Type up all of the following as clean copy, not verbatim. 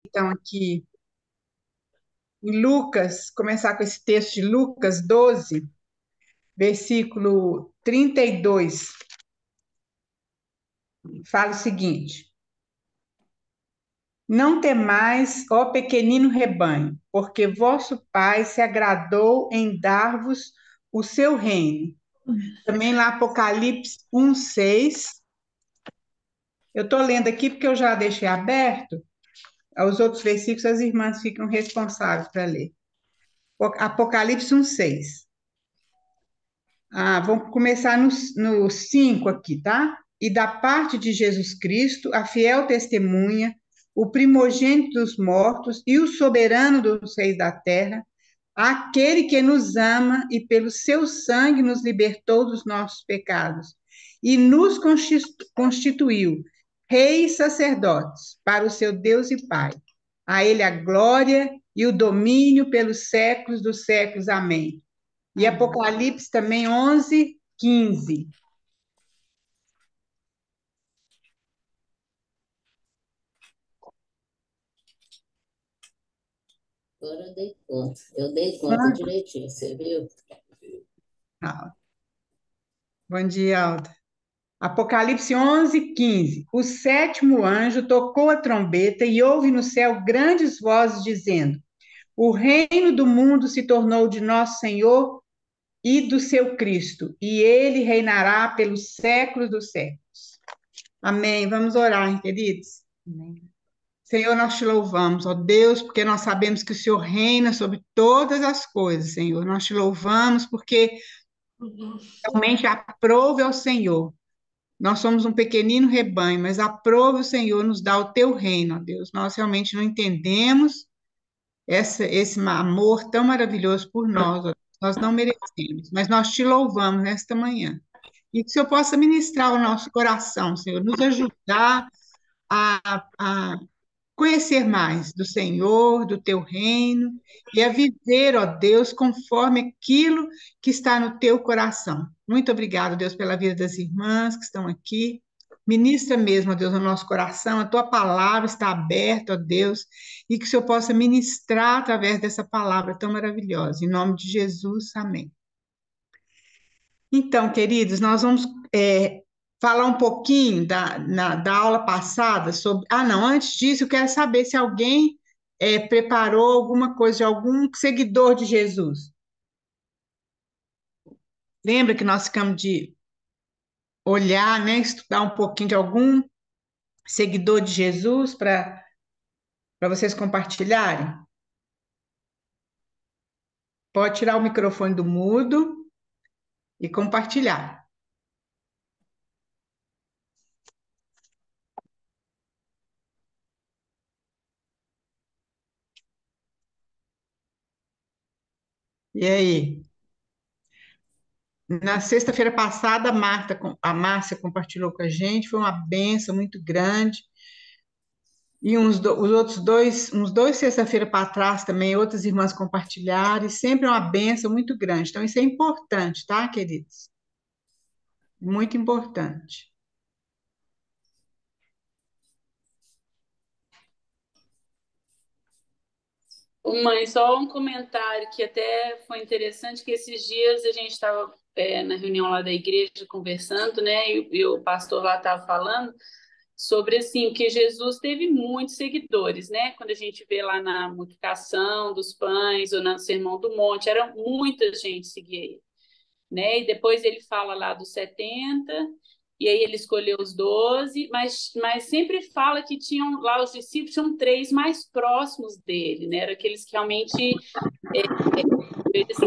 Então, aqui em Lucas, começar com esse texto de Lucas 12, versículo 32, fala o seguinte: Não temais, ó pequenino rebanho, porque vosso Pai se agradou em dar-vos o seu reino. Também lá Apocalipse 1:6. Eu estou lendo aqui porque eu já deixei aberto. Os outros versículos as irmãs ficam responsáveis para ler. Apocalipse 1:6. Vamos começar no 5 aqui, tá? E da parte de Jesus Cristo, a fiel testemunha, o primogênito dos mortos e o soberano dos reis da terra, aquele que nos ama e pelo seu sangue nos libertou dos nossos pecados e nos constituiu reis e sacerdotes para o seu Deus e Pai. A ele a glória e o domínio pelos séculos dos séculos. Amém. E Apocalipse também 11:15. Agora eu dei conta. Eu dei conta direitinho, você viu? Ah, bom dia, Alda. Apocalipse 11:15. O sétimo anjo tocou a trombeta e houve no céu grandes vozes dizendo: O reino do mundo se tornou de nosso Senhor e do seu Cristo, e ele reinará pelos séculos dos séculos. Amém. Vamos orar, queridos. Amém. Senhor, nós te louvamos, ó Deus, porque nós sabemos que o Senhor reina sobre todas as coisas, Senhor. Nós te louvamos porque realmente aprove ao Senhor. Nós somos um pequenino rebanho, mas aprove o Senhor nos dá o teu reino, ó Deus. Nós realmente não entendemos esse amor tão maravilhoso por nós, ó Deus. Nós não merecemos, mas nós te louvamos nesta manhã. E que o Senhor possa ministrar o nosso coração, Senhor, nos ajudar a conhecer mais do Senhor, do teu reino, e a viver, ó Deus, conforme aquilo que está no teu coração. Muito obrigado, Deus, pela vida das irmãs que estão aqui. Ministra mesmo, ó Deus, no nosso coração, a tua palavra está aberta, ó Deus, e que o Senhor possa ministrar através dessa palavra tão maravilhosa. Em nome de Jesus, amém. Então, queridos, nós vamos falar um pouquinho da aula passada sobre. Não, antes disso, eu quero saber se alguém preparou alguma coisa de algum seguidor de Jesus. Lembra que nós ficamos de olhar, né, estudar um pouquinho de algum seguidor de Jesus para vocês compartilharem? Pode tirar o microfone do mudo e compartilhar. E aí? Na sexta-feira passada, a Márcia compartilhou com a gente, foi uma benção muito grande. E os outros dois, uns dois sexta-feira para trás também, outras irmãs compartilharam, e sempre é uma benção muito grande. Então, isso é importante, tá, queridos? Muito importante. Ô, mãe, só um comentário que até foi interessante, que esses dias a gente estava na reunião lá da igreja conversando, né? E o pastor lá estava falando sobre assim que Jesus teve muitos seguidores, né? Quando a gente vê lá na multiplicação dos pães ou no Sermão do Monte, era muita gente seguia ele, né? E depois ele fala lá dos 70, e aí ele escolheu os 12, mas sempre fala que tinham lá os discípulos, tinham três mais próximos dele, né? Eram aqueles que realmente, assim,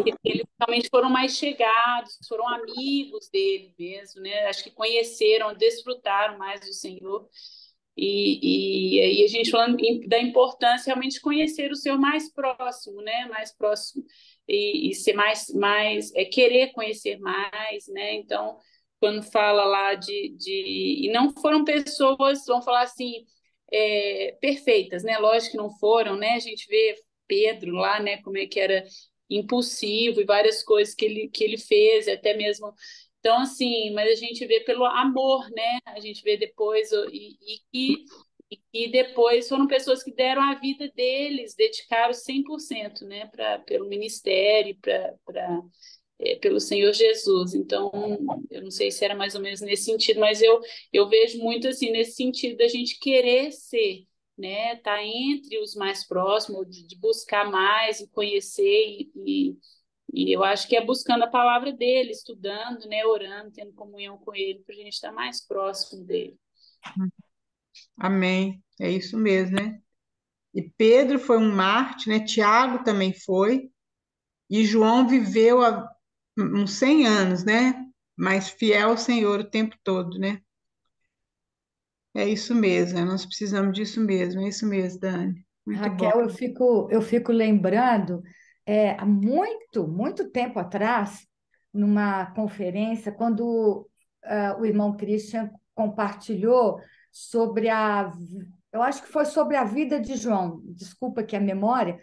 que eles realmente foram mais chegados, foram amigos dele mesmo, né? Acho que conheceram, desfrutaram mais do Senhor. E aí a gente falando da importância realmente de conhecer o Senhor mais próximo, né? Mais próximo e ser querer conhecer mais, né? Então, quando fala lá e não foram pessoas, vamos falar assim, perfeitas, né? Lógico que não foram, né? A gente vê Pedro lá, né? Como é que era impulsivo e várias coisas que ele fez, até mesmo então, assim, mas a gente vê pelo amor, né? A gente vê depois e e depois foram pessoas que deram a vida deles, dedicaram 100%, né, pelo ministério, pelo Senhor Jesus. Então, eu não sei se era mais ou menos nesse sentido, mas eu vejo muito assim, nesse sentido da gente querer ser, né, tá entre os mais próximos, de buscar mais e conhecer, e eu acho que é buscando a palavra dele, estudando, né, orando, tendo comunhão com ele, para a gente estar mais próximo dele. Amém. É isso mesmo, né? E Pedro foi um mártir, né? Tiago também foi. E João viveu há uns 100 anos, né? Mas fiel ao Senhor o tempo todo, né? É isso mesmo, né? Nós precisamos disso mesmo. É isso mesmo, Dani. Muito bom. Raquel, eu fico lembrando, há muito tempo atrás, numa conferência, quando o irmão Christian compartilhou sobre eu acho que foi sobre a vida de João, desculpa que a memória,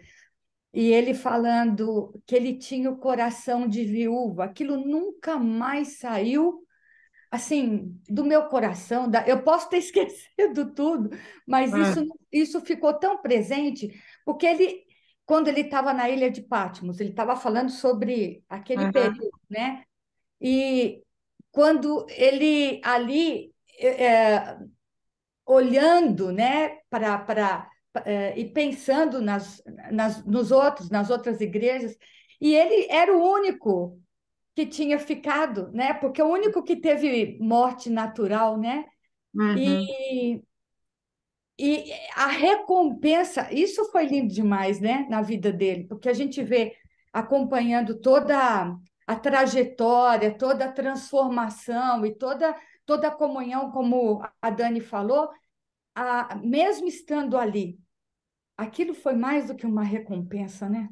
e ele falando que ele tinha o coração de viúva, aquilo nunca mais saiu assim, do meu coração, eu posso ter esquecido tudo, mas Ah, isso ficou tão presente, porque quando ele estava na ilha de Patmos, ele estava falando sobre aquele aham, período, né? E quando ele ali, olhando, né, e pensando nos outros, nas outras igrejas, e ele era o único que tinha ficado, né? Porque o único que teve morte natural, né? uhum, E, e a recompensa, isso foi lindo demais, né? Na vida dele, porque a gente vê acompanhando toda a trajetória, toda a transformação e toda a comunhão, como a Dani falou, mesmo estando ali, aquilo foi mais do que uma recompensa, né?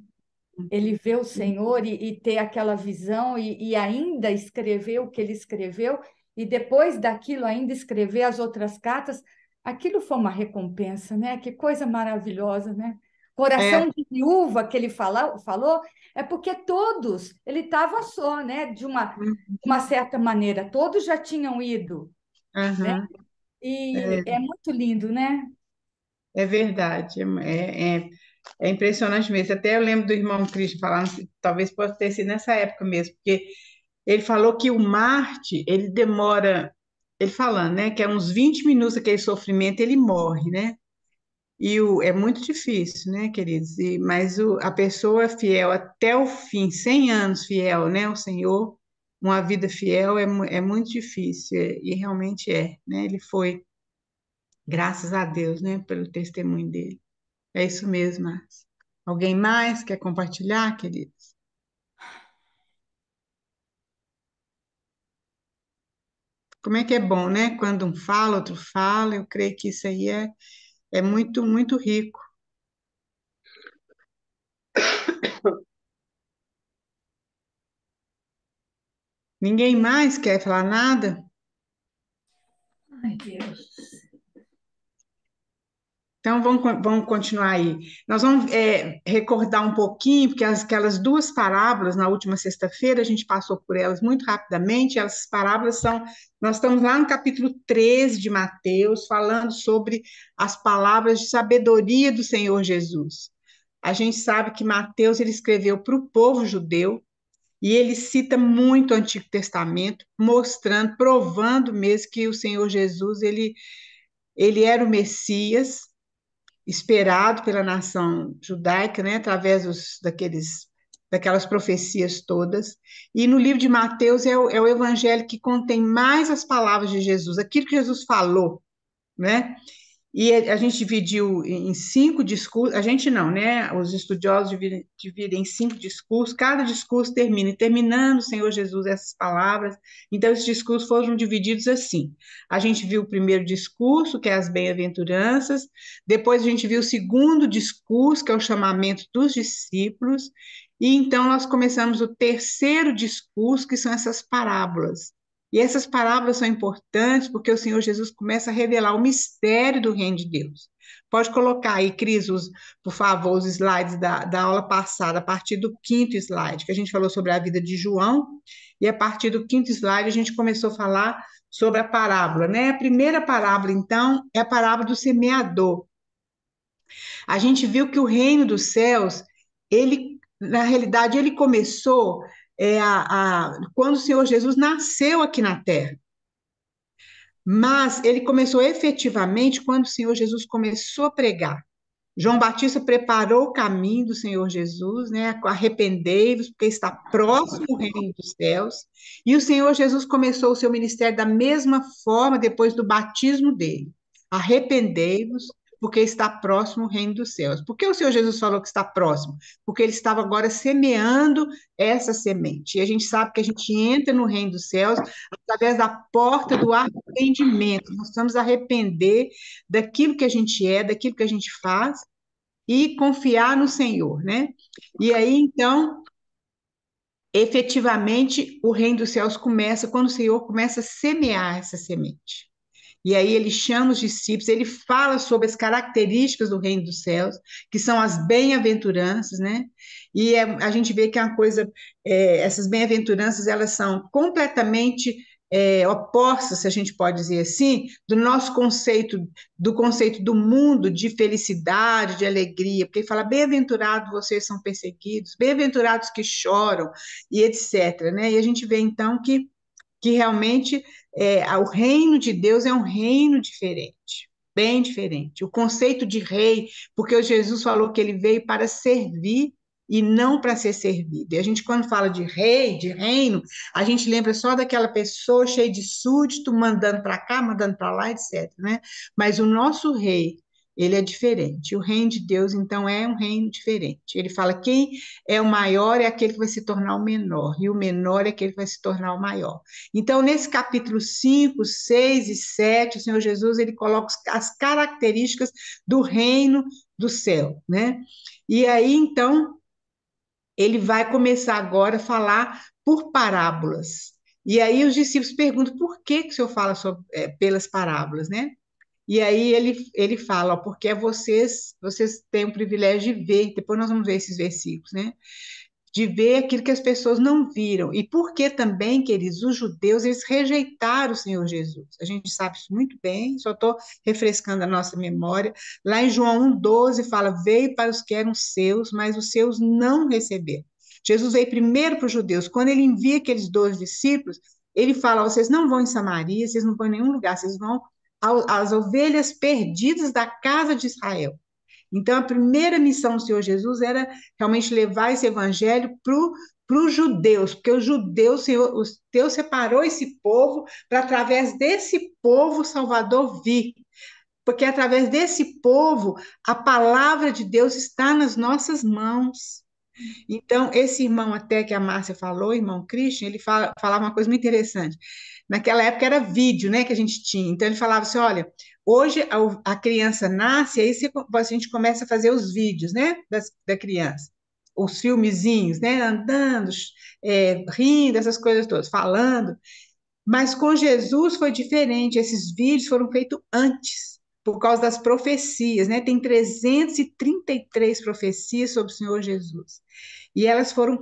Ele vê o Senhor e ter aquela visão e ainda escrever o que ele escreveu, e depois daquilo ainda escrever as outras cartas, aquilo foi uma recompensa, né? Que coisa maravilhosa, né? é, Coração de viúva que ele falou, é porque todos, ele estava só, né? De uma certa maneira, todos já tinham ido, né? aham, E é muito lindo, né? é verdade. É impressionante mesmo. Até eu lembro do irmão Cristo falando, talvez possa ter sido nessa época mesmo, porque ele falou que o Marte, ele demora, ele falando, né, que é uns 20 minutos aquele sofrimento, ele morre, né? É muito difícil, né, queridos? Mas a pessoa é fiel até o fim, 100 anos fiel, né, o Senhor, uma vida fiel é muito difícil, e realmente é, né? Ele foi, graças a Deus, né, pelo testemunho dele. É isso mesmo, Márcia. Alguém mais quer compartilhar, queridos? Como é que é bom, né? Quando um fala, outro fala, eu creio que isso aí é muito, muito rico. Ninguém mais quer falar nada? Ai, Deus. Então, vamos continuar aí. Nós vamos recordar um pouquinho, porque aquelas duas parábolas, na última sexta-feira, a gente passou por elas muito rapidamente. Essas parábolas são. Nós estamos lá no capítulo 13 de Mateus, falando sobre as palavras de sabedoria do Senhor Jesus. A gente sabe que Mateus ele escreveu para o povo judeu, e ele cita muito o Antigo Testamento, mostrando, provando mesmo que o Senhor Jesus ele era o Messias esperado pela nação judaica, né, através daquelas profecias todas. E no livro de Mateus é o evangelho que contém mais as palavras de Jesus, aquilo que Jesus falou, né? E a gente dividiu em 5 discursos, a gente não, né? Os estudiosos dividem em 5 discursos, cada discurso termina, e terminando, Senhor Jesus, essas palavras. Então, esses discursos foram divididos assim. A gente viu o primeiro discurso, que é as bem-aventuranças, depois a gente viu o segundo discurso, que é o chamamento dos discípulos, e então nós começamos o terceiro discurso, que são essas parábolas. E essas parábolas são importantes porque o Senhor Jesus começa a revelar o mistério do reino de Deus. Pode colocar aí, Cris, por favor, os slides da aula passada, a partir do quinto slide, que a gente falou sobre a vida de João, e a partir do quinto slide a gente começou a falar sobre a parábola, né? A primeira parábola, então, é a parábola do semeador. A gente viu que o reino dos céus, ele, na realidade, ele começou quando o Senhor Jesus nasceu aqui na Terra. Mas ele começou efetivamente quando o Senhor Jesus começou a pregar. João Batista preparou o caminho do Senhor Jesus, né? Arrependei-vos, porque está próximo o reino dos céus. E o Senhor Jesus começou o seu ministério da mesma forma depois do batismo dele. Arrependei-vos, porque está próximo o reino dos céus. Por que o Senhor Jesus falou que está próximo? Porque ele estava agora semeando essa semente. E a gente sabe que a gente entra no reino dos céus através da porta do arrependimento. Nós precisamos arrepender daquilo que a gente é, daquilo que a gente faz e confiar no Senhor, né? E aí, então, efetivamente, o reino dos céus começa quando o Senhor começa a semear essa semente. E aí ele chama os discípulos, ele fala sobre as características do reino dos céus, que são as bem-aventuranças, né? E a gente vê que é uma coisa, essas bem-aventuranças, elas são completamente opostas, se a gente pode dizer assim, do nosso conceito, do conceito do mundo de felicidade, de alegria, porque ele fala, bem-aventurados vocês são perseguidos, bem-aventurados que choram, e etc., né? E a gente vê, então, que realmente o reino de Deus é um reino diferente, bem diferente. O conceito de rei, porque o Jesus falou que ele veio para servir e não para ser servido. E a gente, quando fala de rei, de reino, a gente lembra só daquela pessoa cheia de súdito, mandando para cá, mandando para lá, etc., né? Mas o nosso rei, ele é diferente. O reino de Deus, então, é um reino diferente. Ele fala: quem é o maior é aquele que vai se tornar o menor, e o menor é aquele que vai se tornar o maior. Então, nesse capítulo 5, 6 e 7, o Senhor Jesus ele coloca as características do reino do céu, né? E aí, então, ele vai começar agora a falar por parábolas. E aí os discípulos perguntam por que o Senhor fala pelas parábolas, né? E aí ele fala, ó, porque vocês têm o privilégio de ver, depois nós vamos ver esses versículos, né? De ver aquilo que as pessoas não viram. E porque também, queridos, os judeus, eles rejeitaram o Senhor Jesus. A gente sabe isso muito bem, só estou refrescando a nossa memória. Lá em João 1,12 fala, veio para os que eram seus, mas os seus não receberam. Jesus veio primeiro para os judeus. Quando ele envia aqueles 12 discípulos, ele fala, vocês não vão em Samaria, vocês não vão em nenhum lugar, vocês vão às ovelhas perdidas da casa de Israel. Então, a primeira missão do Senhor Jesus era realmente levar esse evangelho para os judeus, porque os judeus, o Deus separou esse povo para, através desse povo, o Salvador vir. Porque, através desse povo, a palavra de Deus está nas nossas mãos. Então, esse irmão até que a Márcia falou, irmão Christian, ele falava uma coisa muito interessante. Naquela época era vídeo, né, que a gente tinha. Então, ele falava assim, olha, hoje a criança nasce, aí a gente começa a fazer os vídeos, né, da criança. Os filmezinhos, né, andando, rindo, essas coisas todas, falando. Mas com Jesus foi diferente, esses vídeos foram feitos antes, por causa das profecias, né? Tem 333 profecias sobre o Senhor Jesus. E elas foram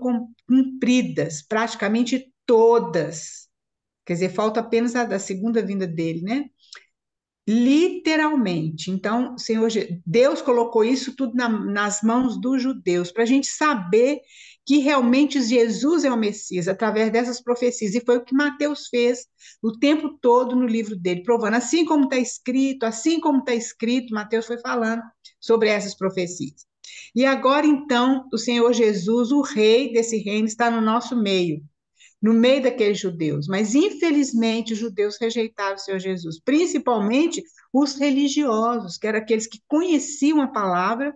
cumpridas, praticamente todas. Quer dizer, falta apenas a da segunda vinda dele, né? Literalmente. Então, Deus colocou isso tudo nas mãos dos judeus, para a gente saber que realmente Jesus é o Messias, através dessas profecias. E foi o que Mateus fez o tempo todo no livro dele, provando, assim como está escrito, Mateus foi falando sobre essas profecias. E agora, então, o Senhor Jesus, o rei desse reino, está no nosso meio, no meio daqueles judeus. Mas, infelizmente, os judeus rejeitaram o Senhor Jesus, principalmente os religiosos, que eram aqueles que conheciam a palavra,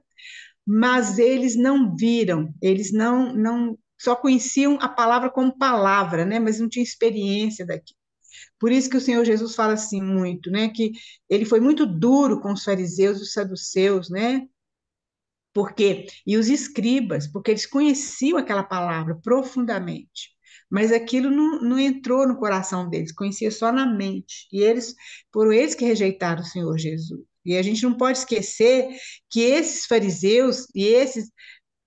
mas eles não viram, eles não só conheciam a palavra como palavra, né? Mas não tinham experiência daquilo. Por isso que o Senhor Jesus fala assim muito, né? Que ele foi muito duro com os fariseus e os saduceus, né? E os escribas, porque eles conheciam aquela palavra profundamente, mas aquilo não entrou no coração deles, conhecia só na mente. E foram eles que rejeitaram o Senhor Jesus. E a gente não pode esquecer que esses fariseus e esses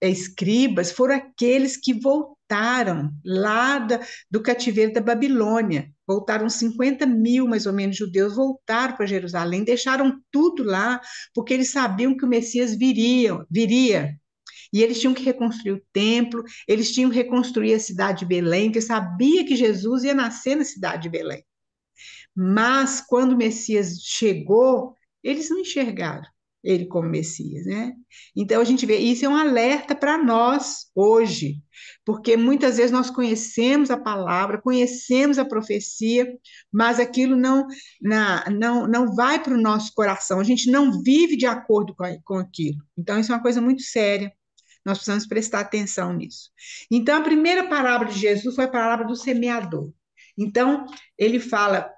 escribas foram aqueles que voltaram lá do cativeiro da Babilônia. Voltaram 50 mil, mais ou menos, judeus, voltaram para Jerusalém, deixaram tudo lá, porque eles sabiam que o Messias viria. E eles tinham que reconstruir o templo, eles tinham que reconstruir a cidade de Belém, porque sabia que Jesus ia nascer na cidade de Belém. Mas quando o Messias chegou, eles não enxergaram ele como Messias, né? Então a gente vê, isso é um alerta para nós hoje, porque muitas vezes nós conhecemos a palavra, conhecemos a profecia, mas aquilo não vai para o nosso coração, a gente não vive de acordo com aquilo. Então isso é uma coisa muito séria. Nós precisamos prestar atenção nisso. Então, a primeira parábola de Jesus foi a parábola do semeador. Então, ele fala,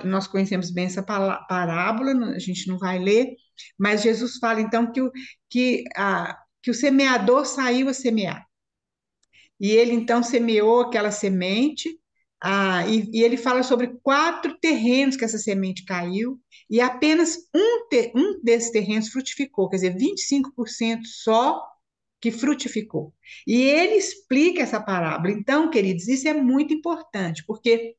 nós conhecemos bem essa parábola, a gente não vai ler, mas Jesus fala, então, que o semeador saiu a semear. E ele, então, semeou aquela semente, e ele fala sobre 4 terrenos que essa semente caiu, e apenas um desses terrenos frutificou, quer dizer, 25% só que frutificou. E ele explica essa parábola. Então, queridos, isso é muito importante, porque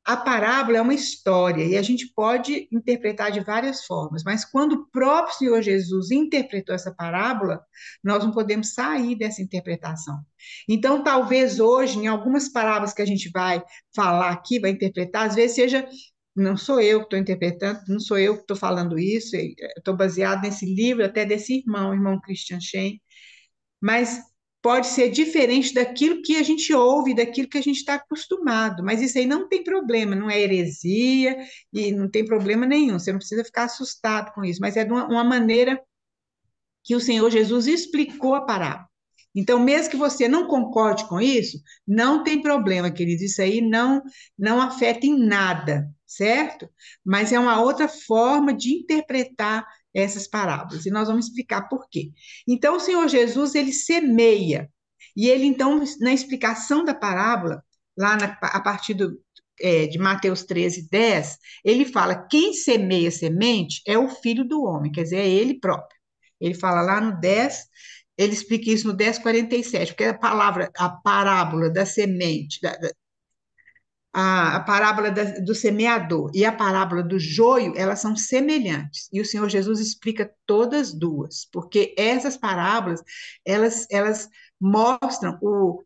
a parábola é uma história e a gente pode interpretar de várias formas, mas quando o próprio Senhor Jesus interpretou essa parábola, nós não podemos sair dessa interpretação. Então, talvez hoje, em algumas parábolas que a gente vai falar aqui, vai interpretar, às vezes seja. Não sou eu que estou interpretando, não sou eu que estou falando isso, eu estou baseado nesse livro, até desse irmão, o irmão Christian Shen, mas pode ser diferente daquilo que a gente ouve, daquilo que a gente está acostumado. Mas isso aí não tem problema, não é heresia e não tem problema nenhum. Você não precisa ficar assustado com isso, mas é de uma maneira que o Senhor Jesus explicou a parábola. Então, mesmo que você não concorde com isso, não tem problema, queridos. Isso aí não afeta em nada, certo? Mas é uma outra forma de interpretar essas parábolas. E nós vamos explicar por quê. Então, o Senhor Jesus, ele semeia. E ele, então, na explicação da parábola, a partir de Mateus 13:10, ele fala: quem semeia semente é o filho do homem, quer dizer, é ele próprio. Ele fala lá no 10, ele explica isso no 10:47, porque a parábola da semente, a parábola do semeador e a parábola do joio, elas são semelhantes. E o Senhor Jesus explica todas duas, porque essas parábolas, elas mostram o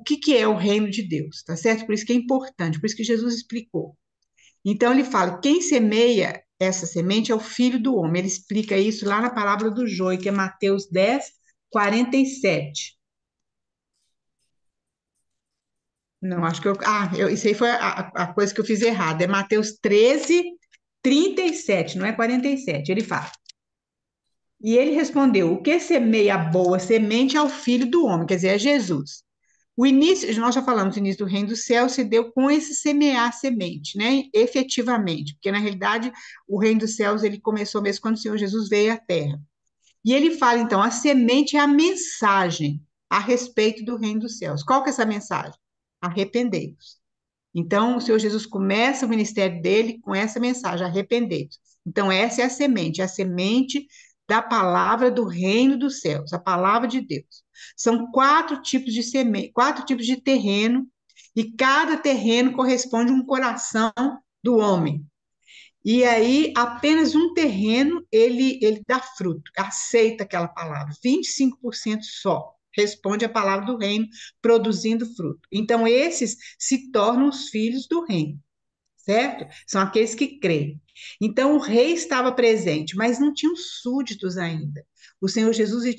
que é o reino de Deus, tá certo? Por isso que é importante, por isso que Jesus explicou. Então ele fala, quem semeia essa semente é o filho do homem. Ele explica isso lá na parábola do joio, que é Mateus 10:47. Não, acho que isso aí foi a coisa que eu fiz errado. É Mateus 13:37, não é 47. Ele fala. E ele respondeu: o que semeia a boa semente é o filho do homem, quer dizer, é Jesus. O início, nós já falamos, o início do reino do céu se deu com esse semear semente, né? Efetivamente, porque na realidade o reino dos céus ele começou mesmo quando o Senhor Jesus veio à terra. E ele fala então, a semente é a mensagem a respeito do reino dos céus. Qual que é essa mensagem? Arrependei-vos. Então, o Senhor Jesus começa o ministério dele com essa mensagem, arrependei-vos. Então, essa é a semente da palavra do reino dos céus, a palavra de Deus. São 4 tipos de semente, 4 tipos de terreno, e cada terreno corresponde a um coração do homem. E aí, apenas um terreno, ele dá fruto, aceita aquela palavra, 25% só responde a palavra do reino, produzindo fruto. Então, esses se tornam os filhos do reino, certo? São aqueles que creem. Então, o rei estava presente, mas não tinham súditos ainda. O Senhor Jesus ele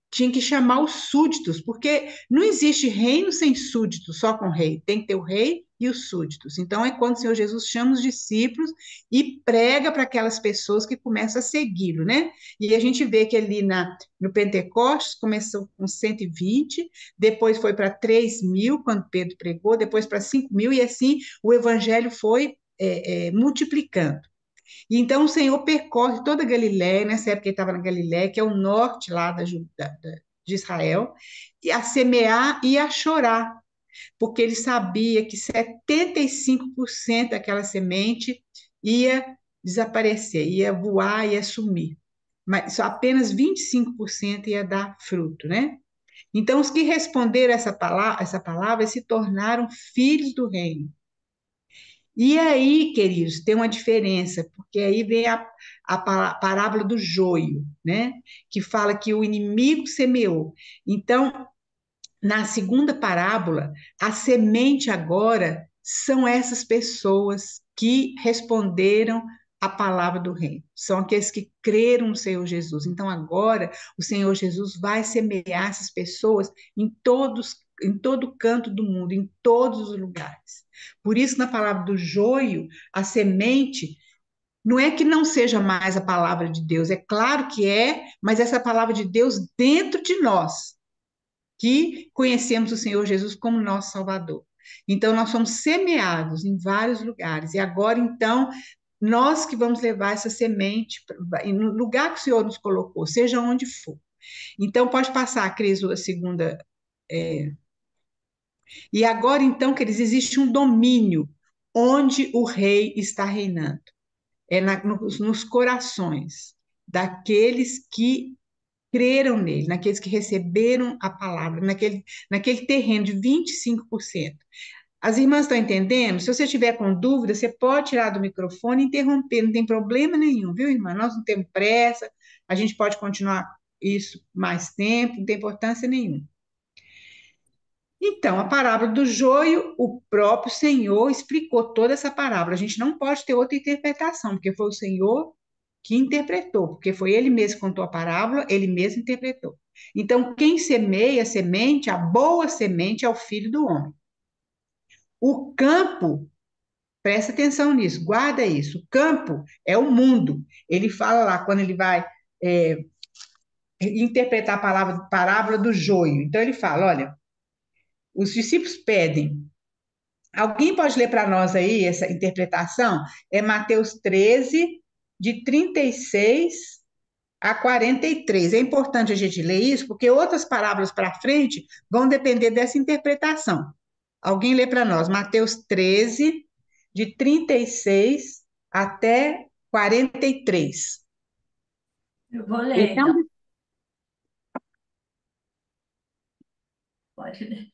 tinha que chamar os súditos, porque não existe reino sem súditos, só com rei. Tem que ter o rei e os súditos. Então, é quando o Senhor Jesus chama os discípulos e prega para aquelas pessoas que começam a segui-lo, né? E a gente vê que ali no Pentecostes começou com 120, depois foi para 3.000, quando Pedro pregou, depois para 5.000, e assim o evangelho foi multiplicando. E então o Senhor percorre toda a Galiléia, nessa época ele estava na Galiléia, que é o norte lá de Israel, e a semear e a chorar, porque ele sabia que 75% daquela semente ia desaparecer, ia voar, ia sumir. mas só apenas 25% ia dar fruto, né? Então, os que responderam essa palavra se tornaram filhos do reino. E aí, queridos, tem uma diferença, porque aí vem a parábola do joio, né? Que fala que o inimigo semeou. Então, na segunda parábola, a semente agora são essas pessoas que responderam a palavra do reino. São aqueles que creram no Senhor Jesus. Então, agora, o Senhor Jesus vai semear essas pessoas em todo canto do mundo, em todos os lugares. Por isso, na palavra do joio, a semente não é que não seja mais a palavra de Deus, é claro que é, mas essa palavra de Deus dentro de nós que conhecemos o Senhor Jesus como nosso Salvador. Então, nós somos semeados em vários lugares. E agora, então, nós que vamos levar essa semente no lugar que o Senhor nos colocou, seja onde for. Então, pode passar, Cris, a segunda. E agora, então, queridos, existe um domínio onde o rei está reinando. Nos corações daqueles que creram nele, naqueles que receberam a palavra, naquele terreno de 25%. As irmãs estão entendendo? Se você tiver com dúvida, você pode tirar do microfone e interromper, não tem problema nenhum, viu, irmã? Nós não temos pressa, a gente pode continuar isso mais tempo, não tem importância nenhuma. Então, a parábola do joio, o próprio Senhor explicou toda essa parábola. A gente não pode ter outra interpretação, porque foi o Senhor que interpretou, porque foi ele mesmo que contou a parábola, ele mesmo interpretou. Então, quem semeia a semente, a boa semente é o filho do homem. O campo, presta atenção nisso, guarda isso. O campo é o mundo. Ele fala lá, quando ele vai interpretar a parábola do joio. Então, ele fala: olha, os discípulos pedem. Alguém pode ler para nós aí essa interpretação? É Mateus 13, de 36 a 43. É importante a gente ler isso, porque outras parábolas para frente vão depender dessa interpretação. Alguém lê para nós, Mateus 13, de 36 até 43. Eu vou ler, Então, então. Pode ler.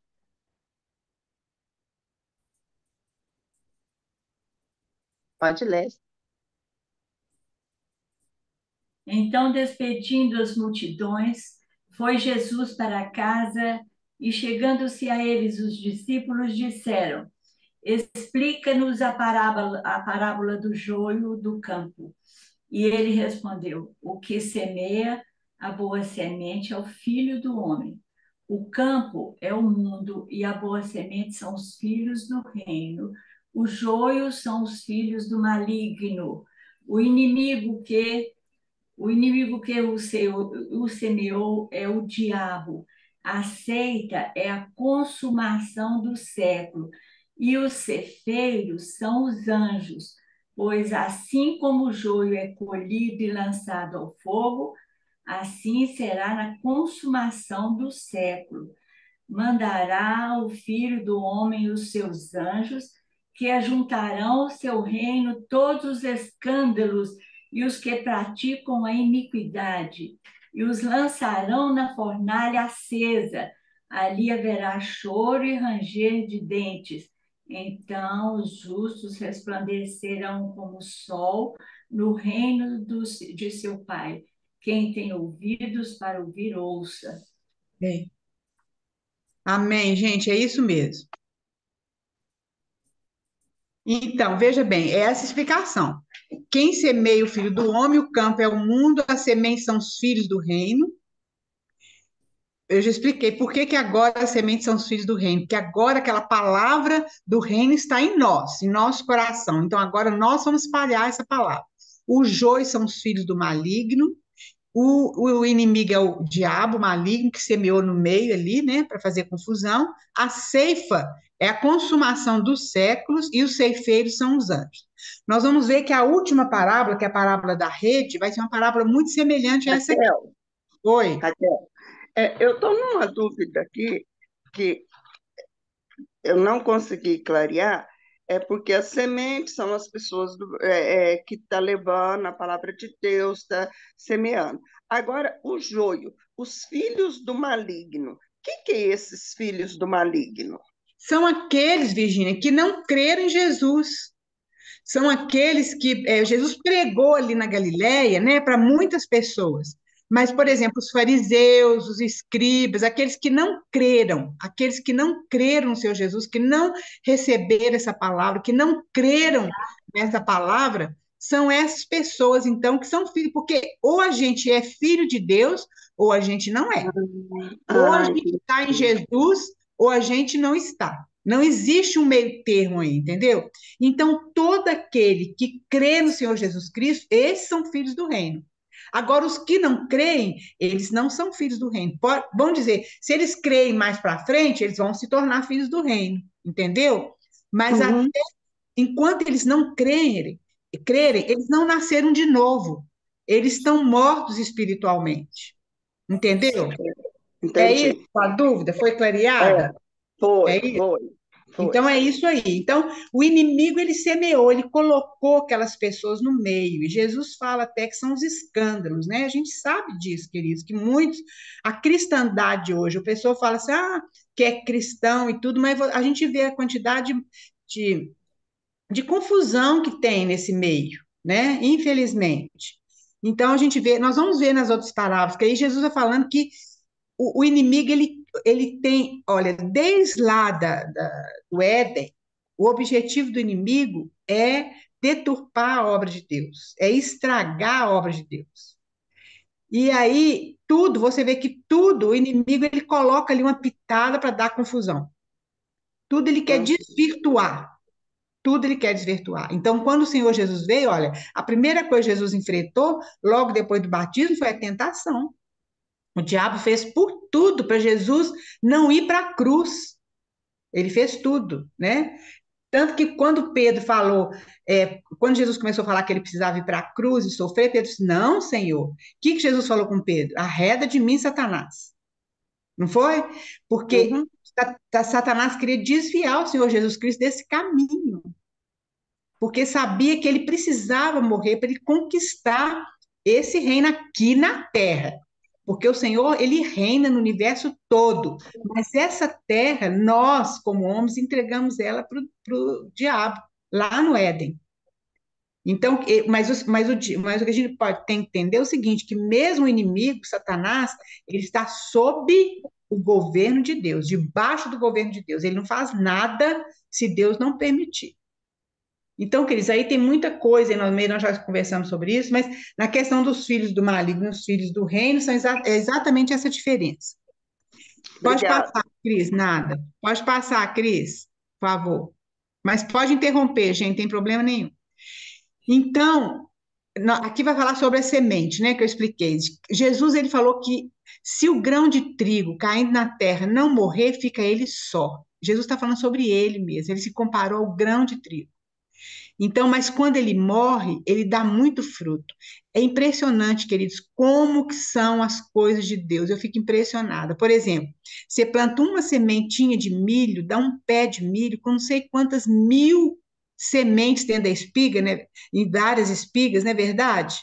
Pode ler. Então, despedindo as multidões, foi Jesus para casa e, chegando-se a eles, os discípulos disseram: Explica-nos a parábola do joio do campo. E ele respondeu: O que semeia a boa semente é o filho do homem. O campo é o mundo e a boa semente são os filhos do reino. O joio são os filhos do maligno. O inimigo que o semeou é o diabo. A seita é a consumação do século. E os cefeiros são os anjos. Pois assim como o joio é colhido e lançado ao fogo, assim será na consumação do século. Mandará o Filho do Homem os seus anjos, que ajuntarão ao seu reino todos os escândalos e os que praticam a iniquidade, e os lançarão na fornalha acesa. Ali haverá choro e ranger de dentes. Então os justos resplandecerão como o sol no reino de seu Pai. Quem tem ouvidos para ouvir, ouça. bem, amém, gente, é isso mesmo. Então, veja bem, é essa explicação. Quem semeia o filho do homem, o campo é o mundo, as sementes são os filhos do reino. Eu já expliquei por que agora as sementes são os filhos do reino, porque agora aquela palavra do reino está em nós, em nosso coração. Então agora nós vamos espalhar essa palavra. Os joio são os filhos do maligno, o inimigo é o diabo maligno que semeou no meio ali, né, para fazer confusão. A ceifa é a consumação dos séculos e os ceifeiros são os anjos. Nós vamos ver que a última parábola, que é a parábola da rede, vai ser uma parábola muito semelhante a essa aqui. Raquel, Oi. Raquel, eu estou numa dúvida aqui que eu não consegui clarear. É porque as sementes são as pessoas que estão levando a palavra de Deus, está semeando. Agora, o joio, os filhos do maligno. O que é esses filhos do maligno? São aqueles, Virgínia, que não creram em Jesus. São aqueles que Jesus pregou ali na Galileia, né, para muitas pessoas. Mas, por exemplo, os fariseus, os escribas, aqueles que não creram no Senhor Jesus, que não receberam essa palavra, que não creram nessa palavra, são essas pessoas, então, que são filhos, porque ou a gente é filho de Deus, ou a gente não é. Ou a gente Entendi. está em Jesus, ou a gente não está. Não existe um meio termo aí, entendeu? Então, todo aquele que crê no Senhor Jesus Cristo, esses são filhos do reino. Agora, os que não creem, eles não são filhos do reino. Vamos dizer, se eles creem mais para frente, eles vão se tornar filhos do reino, entendeu? Mas Uhum. enquanto eles não crerem, eles não nasceram de novo. Eles estão mortos espiritualmente, entendeu? É isso Entendi. a dúvida? Foi É, clareada? É foi, isso? foi, foi. Então é isso aí. Então, o inimigo ele semeou, ele colocou aquelas pessoas no meio. E Jesus fala até que são os escândalos, né? A gente sabe disso, queridos, que muitos, a cristandade hoje, o pessoal fala assim, que é cristão e tudo, mas a gente vê a quantidade de, de confusão que tem nesse meio, né? Infelizmente. Então a gente vê, nós vamos ver nas outras palavras, que aí Jesus vai falando que o inimigo, ele tem, olha, desde lá do Éden, o objetivo do inimigo é deturpar a obra de Deus, é estragar a obra de Deus. E aí, tudo, você vê que tudo, o inimigo, ele coloca ali uma pitada para dar confusão. Tudo ele quer Hum. desvirtuar. Tudo ele quer desvirtuar. Então, quando o Senhor Jesus veio, olha, a primeira coisa que Jesus enfrentou, logo depois do batismo, foi a tentação. O diabo fez por tudo para Jesus não ir para a cruz. Ele fez tudo, né? Tanto que quando Pedro falou, quando Jesus começou a falar que ele precisava ir para a cruz e sofrer, Pedro disse: Não, Senhor. O que Jesus falou com Pedro? Arreda de mim, Satanás. Não foi? Porque Uhum. Satanás queria desviar o Senhor Jesus Cristo desse caminho, porque sabia que ele precisava morrer para ele conquistar esse reino aqui na terra. Porque o Senhor, ele reina no universo todo. Mas essa terra, nós, como homens, entregamos ela para o diabo, lá no Éden. Então, mas o que a gente pode ter que entender é o seguinte, que mesmo o inimigo, Satanás, ele está sob o governo de Deus, debaixo do governo de Deus. Ele não faz nada se Deus não permitir. Então, queridos, aí tem muita coisa, e nós já conversamos sobre isso, mas na questão dos filhos do maligno e os filhos do reino, é exatamente essa diferença. Pode Obrigada. passar, Cris, nada. Pode passar, Cris, por favor. Mas pode interromper, gente, não tem problema nenhum. Então, aqui vai falar sobre a semente, né, que eu expliquei. Jesus, ele falou que se o grão de trigo caindo na terra não morrer, fica ele só. Jesus está falando sobre ele mesmo, ele se comparou ao grão de trigo. Então, mas quando ele morre, ele dá muito fruto. É impressionante, queridos, como que são as coisas de Deus. Eu fico impressionada. Por exemplo, você planta uma sementinha de milho, dá um pé de milho com não sei quantas mil sementes dentro da espiga, né? Em várias espigas, não é verdade?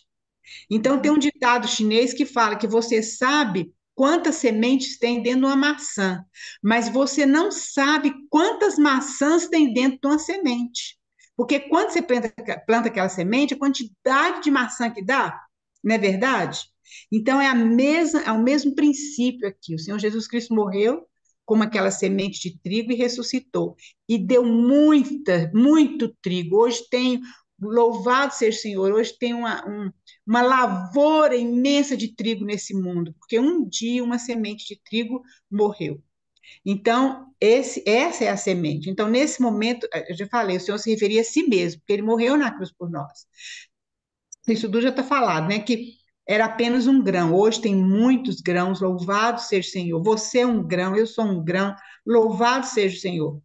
Então, tem um ditado chinês que fala que você sabe quantas sementes tem dentro de uma maçã, mas você não sabe quantas maçãs tem dentro de uma semente. Porque quando você planta aquela semente, a quantidade de maçã que dá, não é verdade? Então, é o mesmo princípio aqui. O Senhor Jesus Cristo morreu como aquela semente de trigo e ressuscitou. E deu muito trigo. Hoje tem, louvado seja o Senhor, hoje tem uma lavoura imensa de trigo nesse mundo, porque um dia uma semente de trigo morreu. Então, essa é a semente. Então, nesse momento, eu já falei, o Senhor se referia a si mesmo, porque ele morreu na cruz por nós. Isso tudo já está falado, né? Que era apenas um grão. Hoje tem muitos grãos, louvado seja o Senhor. Você é um grão, eu sou um grão, louvado seja o Senhor.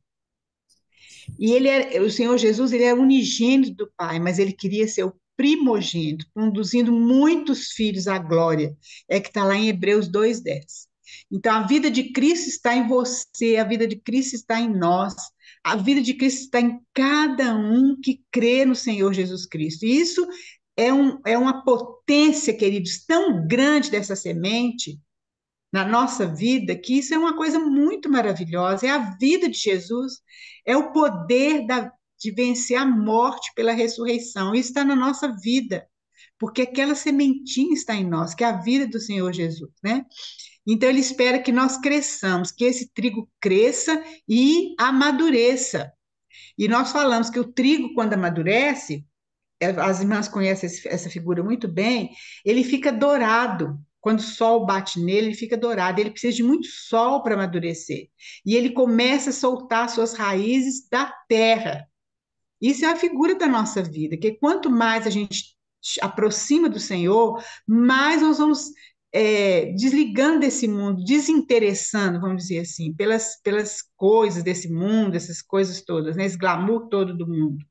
E o Senhor Jesus, ele é unigênito do Pai, mas ele queria ser o primogênito, conduzindo muitos filhos à glória. É que está lá em Hebreus 2:10. Então, a vida de Cristo está em você, a vida de Cristo está em nós. A vida de Cristo está em cada um que crê no Senhor Jesus Cristo. E isso é uma potência, queridos, tão grande dessa semente na nossa vida, que isso é uma coisa muito maravilhosa. É a vida de Jesus, é o poder de vencer a morte pela ressurreição. Isso está na nossa vida, porque aquela sementinha está em nós, que é a vida do Senhor Jesus, né? Então, ele espera que nós cresçamos, que esse trigo cresça e amadureça. E nós falamos que o trigo, quando amadurece, as irmãs conhecem essa figura muito bem, ele fica dourado. Quando o sol bate nele, ele fica dourado. Ele precisa de muito sol para amadurecer. E ele começa a soltar suas raízes da terra. Isso é a figura da nossa vida, que quanto mais a gente aproxima do Senhor, mais nós vamos desligando desse mundo, desinteressando, vamos dizer assim, pelas coisas desse mundo, essas coisas todas, né? Esse glamour todo do mundo.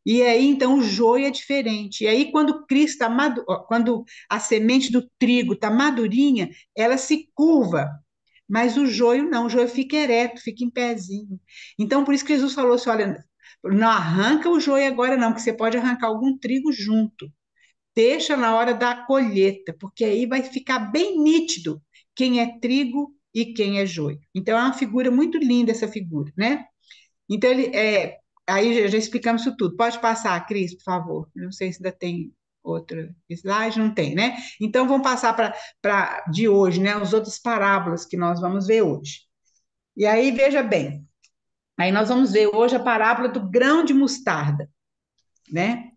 E aí, então, o joio é diferente. E aí, quando Cristo tá quando a semente do trigo está madurinha, ela se curva. Mas o joio não, o joio fica ereto, fica em pezinho. Então, por isso que Jesus falou assim: olha, não arranca o joio agora, não, porque você pode arrancar algum trigo junto. Deixa na hora da colheita, porque aí vai ficar bem nítido quem é trigo e quem é joio. Então, é uma figura muito linda essa figura, né? Então, aí já explicamos isso tudo. Pode passar, Cris, por favor. Não sei se ainda tem outro slide, não tem, né? Então, vamos passar para de hoje, né? As outras parábolas que nós vamos ver hoje. E aí, veja bem, aí nós vamos ver hoje a parábola do grão de mostarda, né?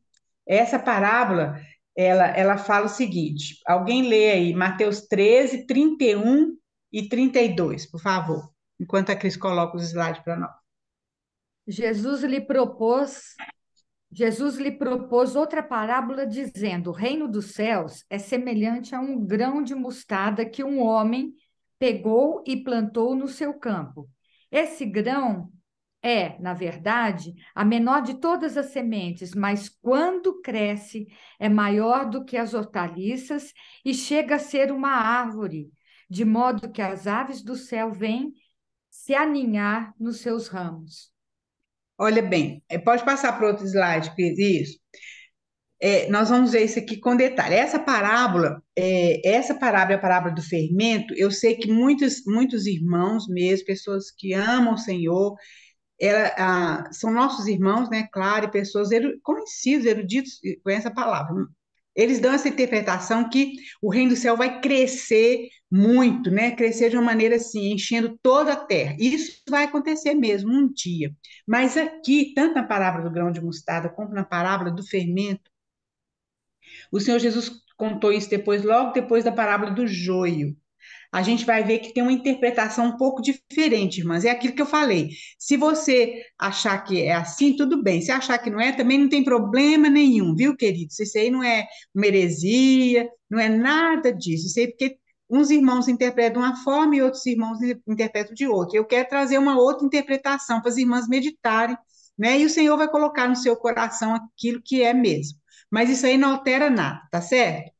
Essa parábola, ela fala o seguinte: alguém lê aí Mateus 13, 31 e 32, por favor, enquanto a Cris coloca os slides para nós. Jesus lhe propôs Jesus lhe propôs outra parábola dizendo: o reino dos céus é semelhante a um grão de mostarda que um homem pegou e plantou no seu campo. Esse grão é, na verdade, a menor de todas as sementes, mas quando cresce é maior do que as hortaliças e chega a ser uma árvore, de modo que as aves do céu vêm se aninhar nos seus ramos. Olha bem, pode passar para outro slide, Cris, isso. Nós vamos ver isso aqui com detalhe. Essa parábola é a parábola do fermento. Eu sei que muitos irmãos mesmo, pessoas que amam o Senhor, são nossos irmãos, né? Claro, e pessoas conhecidos, eruditos, conhecem a palavra. Eles dão essa interpretação que o reino do céu vai crescer muito, né? Crescer de uma maneira assim, enchendo toda a terra. Isso vai acontecer mesmo um dia. Mas aqui, tanto na parábola do grão de mostarda, como na parábola do fermento, o Senhor Jesus contou isso depois, logo depois da parábola do joio. A gente vai ver que tem uma interpretação um pouco diferente, irmãs. É aquilo que eu falei. Se você achar que é assim, tudo bem. Se achar que não é, também não tem problema nenhum, viu, queridos? Isso aí não é uma heresia, não é nada disso. Isso aí é porque uns irmãos interpretam de uma forma e outros irmãos interpretam de outra. Eu quero trazer uma outra interpretação para as irmãs meditarem, né? E o Senhor vai colocar no seu coração aquilo que é mesmo. Mas isso aí não altera nada, tá certo?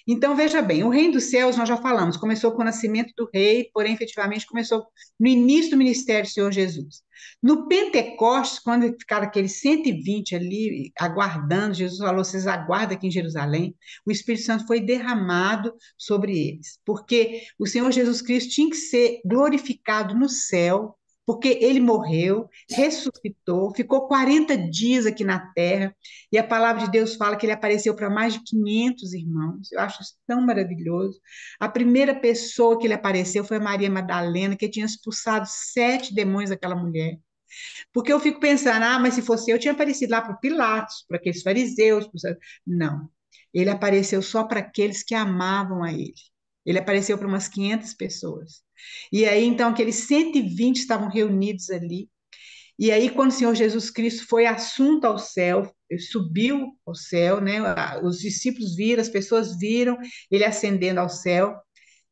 Então, veja bem, o reino dos céus, nós já falamos, começou com o nascimento do rei, porém, efetivamente, começou no início do ministério do Senhor Jesus. No Pentecostes, quando ficaram aqueles 120 ali, aguardando, Jesus falou, vocês aguardam aqui em Jerusalém, o Espírito Santo foi derramado sobre eles, porque o Senhor Jesus Cristo tinha que ser glorificado no céu, porque ele morreu, ressuscitou, ficou 40 dias aqui na terra, e a palavra de Deus fala que ele apareceu para mais de 500 irmãos. Eu acho isso tão maravilhoso. A primeira pessoa que ele apareceu foi a Maria Madalena, que tinha expulsado 7 demônios daquela mulher. Porque eu fico pensando, mas se fosse eu tinha aparecido lá para Pilatos, para aqueles fariseus. Não. Ele apareceu só para aqueles que amavam a ele. Ele apareceu para umas 500 pessoas. E aí, então, aqueles 120 estavam reunidos ali. E aí, quando o Senhor Jesus Cristo foi assunto ao céu, ele subiu ao céu, né? Os discípulos viram, as pessoas viram ele ascendendo ao céu.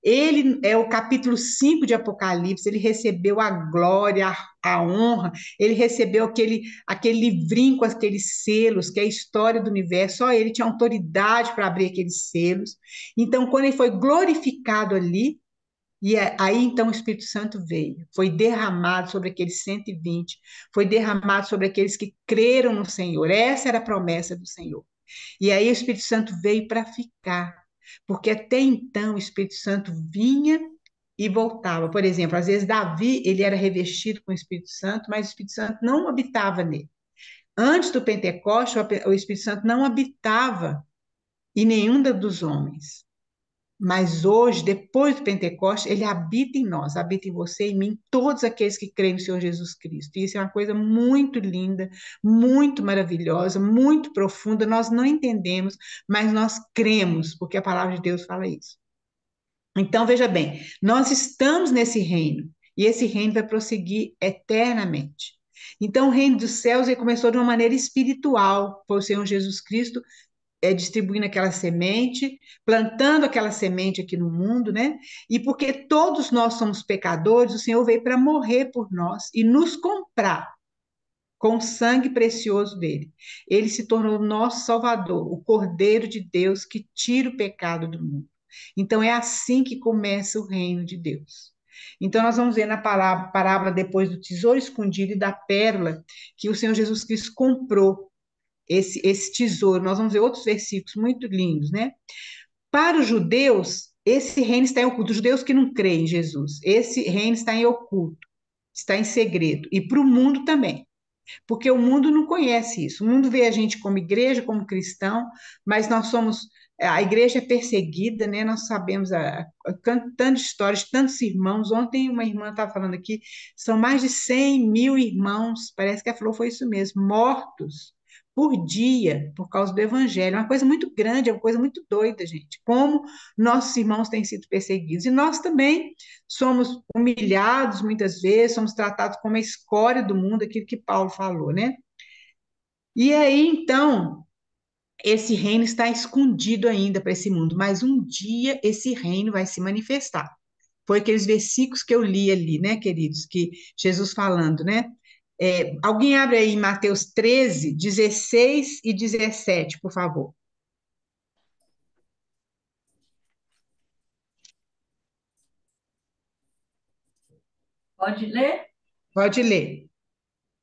Ele é o capítulo 5 de Apocalipse, ele recebeu a glória, a honra, ele recebeu aquele livrinho com aqueles selos, que é a história do universo, só ele tinha autoridade para abrir aqueles selos. Então, quando ele foi glorificado ali, Aí então o Espírito Santo veio, foi derramado sobre aqueles 120, foi derramado sobre aqueles que creram no Senhor. Essa era a promessa do Senhor. E aí o Espírito Santo veio para ficar, porque até então o Espírito Santo vinha e voltava. Por exemplo, às vezes Davi, ele era revestido com o Espírito Santo, mas o Espírito Santo não habitava nele. Antes do Pentecoste, o Espírito Santo não habitava em nenhum dos homens. Mas hoje, depois do Pentecoste, ele habita em nós, habita em você, em mim, todos aqueles que creem no Senhor Jesus Cristo. E isso é uma coisa muito linda, muito maravilhosa, muito profunda. Nós não entendemos, mas nós cremos, porque a palavra de Deus fala isso. Então, veja bem, nós estamos nesse reino, e esse reino vai prosseguir eternamente. Então, o reino dos céus ele começou de uma maneira espiritual, foi o Senhor Jesus Cristo distribuindo aquela semente, plantando aquela semente aqui no mundo, né? E porque todos nós somos pecadores, o Senhor veio para morrer por nós e nos comprar com o sangue precioso dele. Ele se tornou nosso Salvador, o Cordeiro de Deus que tira o pecado do mundo. Então é assim que começa o reino de Deus. Então nós vamos ver na parábola depois do tesouro escondido e da pérola que o Senhor Jesus Cristo comprou esse tesouro. Nós vamos ver outros versículos muito lindos, né? Para os judeus, esse reino está em oculto. Os judeus que não creem em Jesus, esse reino está em oculto, está em segredo. E para o mundo também, porque o mundo não conhece isso. O mundo vê a gente como igreja, como cristão, mas nós somos. A igreja é perseguida, né? Nós sabemos, tantas histórias, tantos irmãos. Ontem uma irmã estava falando aqui, são mais de 100 mil irmãos, parece que ela falou, foi isso mesmo, mortos por dia por causa do evangelho. É uma coisa muito grande, é uma coisa muito doida, gente. Como nossos irmãos têm sido perseguidos. E nós também somos humilhados muitas vezes, somos tratados como a escória do mundo, aquilo que Paulo falou, né? E aí, então, esse reino está escondido ainda para esse mundo, mas um dia esse reino vai se manifestar. Foi aqueles versículos que eu li ali, né, queridos, que Jesus falando, né? Alguém abre aí Mateus 13, 16 e 17, por favor. Pode ler? Pode ler.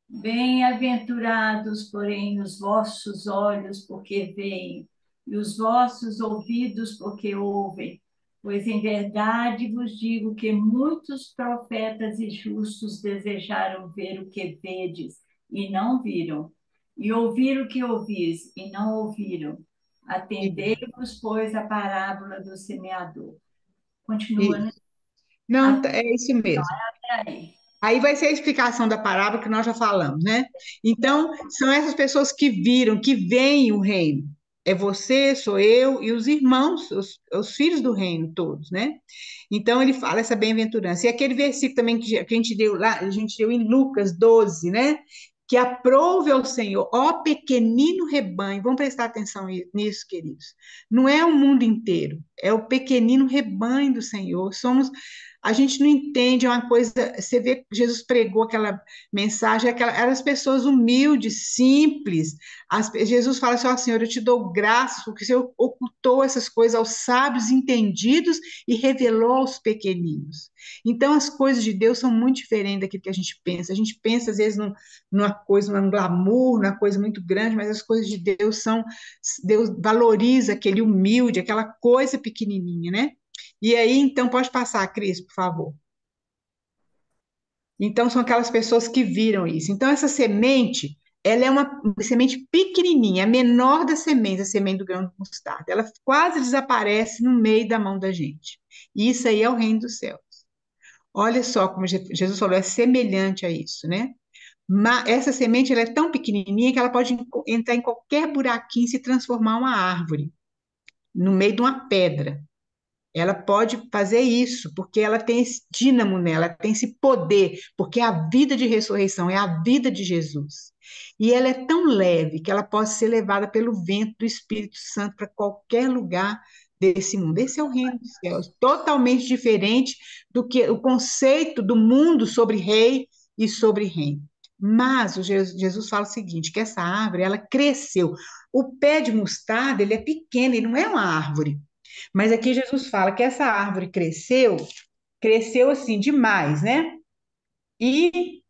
Bem-aventurados, porém, os vossos olhos, porque veem, e os vossos ouvidos, porque ouvem. Pois em verdade vos digo que muitos profetas e justos desejaram ver o que vedes, e não viram, e ouvir o que ouvis, e não ouviram. Atendei-vos, pois, a parábola do semeador. Continua, né? Isso. Não, é isso mesmo. Até aí. Aí vai ser a explicação da parábola que nós já falamos, né? Então, são essas pessoas que viram, que veem o reino. É você, sou eu e os irmãos, os filhos do reino todos, né? Então, ele fala essa bem-aventurança. E aquele versículo também que a gente deu lá, a gente deu em Lucas 12, né? Que aprove ao Senhor, ó pequenino rebanho. Vamos prestar atenção nisso, queridos. Não é o mundo inteiro, é o pequenino rebanho do Senhor. A gente não entende, é uma coisa. Você vê que Jesus pregou aquela mensagem, eram as pessoas humildes, simples. Jesus fala assim: ó, Senhor, eu te dou graças, porque o Senhor ocultou essas coisas aos sábios entendidos e revelou aos pequeninos. Então, as coisas de Deus são muito diferentes daquilo que a gente pensa. A gente pensa, às vezes, numa coisa, num glamour, numa coisa muito grande, mas as coisas de Deus são. Deus valoriza aquele humilde, aquela coisa pequenininha, né? E aí, então, pode passar, Cris, por favor. Então, são aquelas pessoas que viram isso. Então, essa semente, ela é uma semente pequenininha, a menor das sementes, a semente do grão de mostarda. Ela quase desaparece no meio da mão da gente. E isso aí é o reino dos céus. Olha só como Jesus falou, é semelhante a isso, né? Mas essa semente, ela é tão pequenininha que ela pode entrar em qualquer buraquinho e se transformar em uma árvore, no meio de uma pedra. Ela pode fazer isso, porque ela tem esse dínamo nela, ela tem esse poder, porque é a vida de ressurreição, é a vida de Jesus. E ela é tão leve que ela pode ser levada pelo vento do Espírito Santo para qualquer lugar desse mundo. Esse é o reino dos céus, totalmente diferente do que o conceito do mundo sobre rei e sobre reino. Mas Jesus fala o seguinte, que essa árvore, ela cresceu. O pé de mostarda, ele é pequeno, ele não é uma árvore. Mas aqui Jesus fala que essa árvore cresceu cresceu assim demais, né? E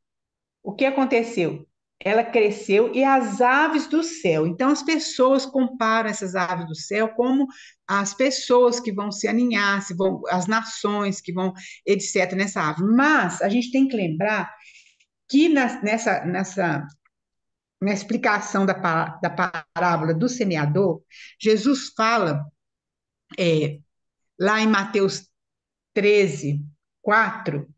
o que aconteceu? Ela cresceu e as aves do céu. Então, as pessoas comparam essas aves do céu como as pessoas que vão se aninhar, as nações que vão, etc., nessa ave. Mas a gente tem que lembrar que na explicação da parábola do semeador, Jesus fala, lá em Mateus 13, 4.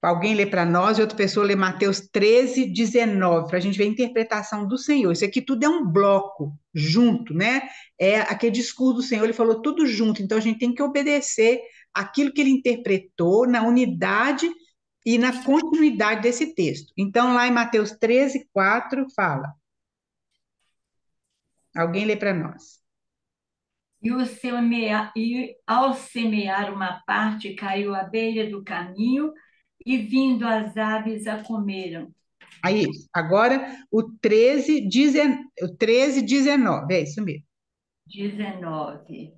Alguém lê para nós e outra pessoa lê Mateus 13, 19, para a gente ver a interpretação do Senhor. Isso aqui tudo é um bloco junto, né? É aquele discurso do Senhor, ele falou tudo junto, então a gente tem que obedecer aquilo que ele interpretou na unidade e na continuidade desse texto. Então, lá em Mateus 13, 4, fala. Alguém lê para nós. E ao semear uma parte, caiu à beira do caminho, e vindo as aves a comeram. Aí, agora o 13, 19, é isso mesmo. 19.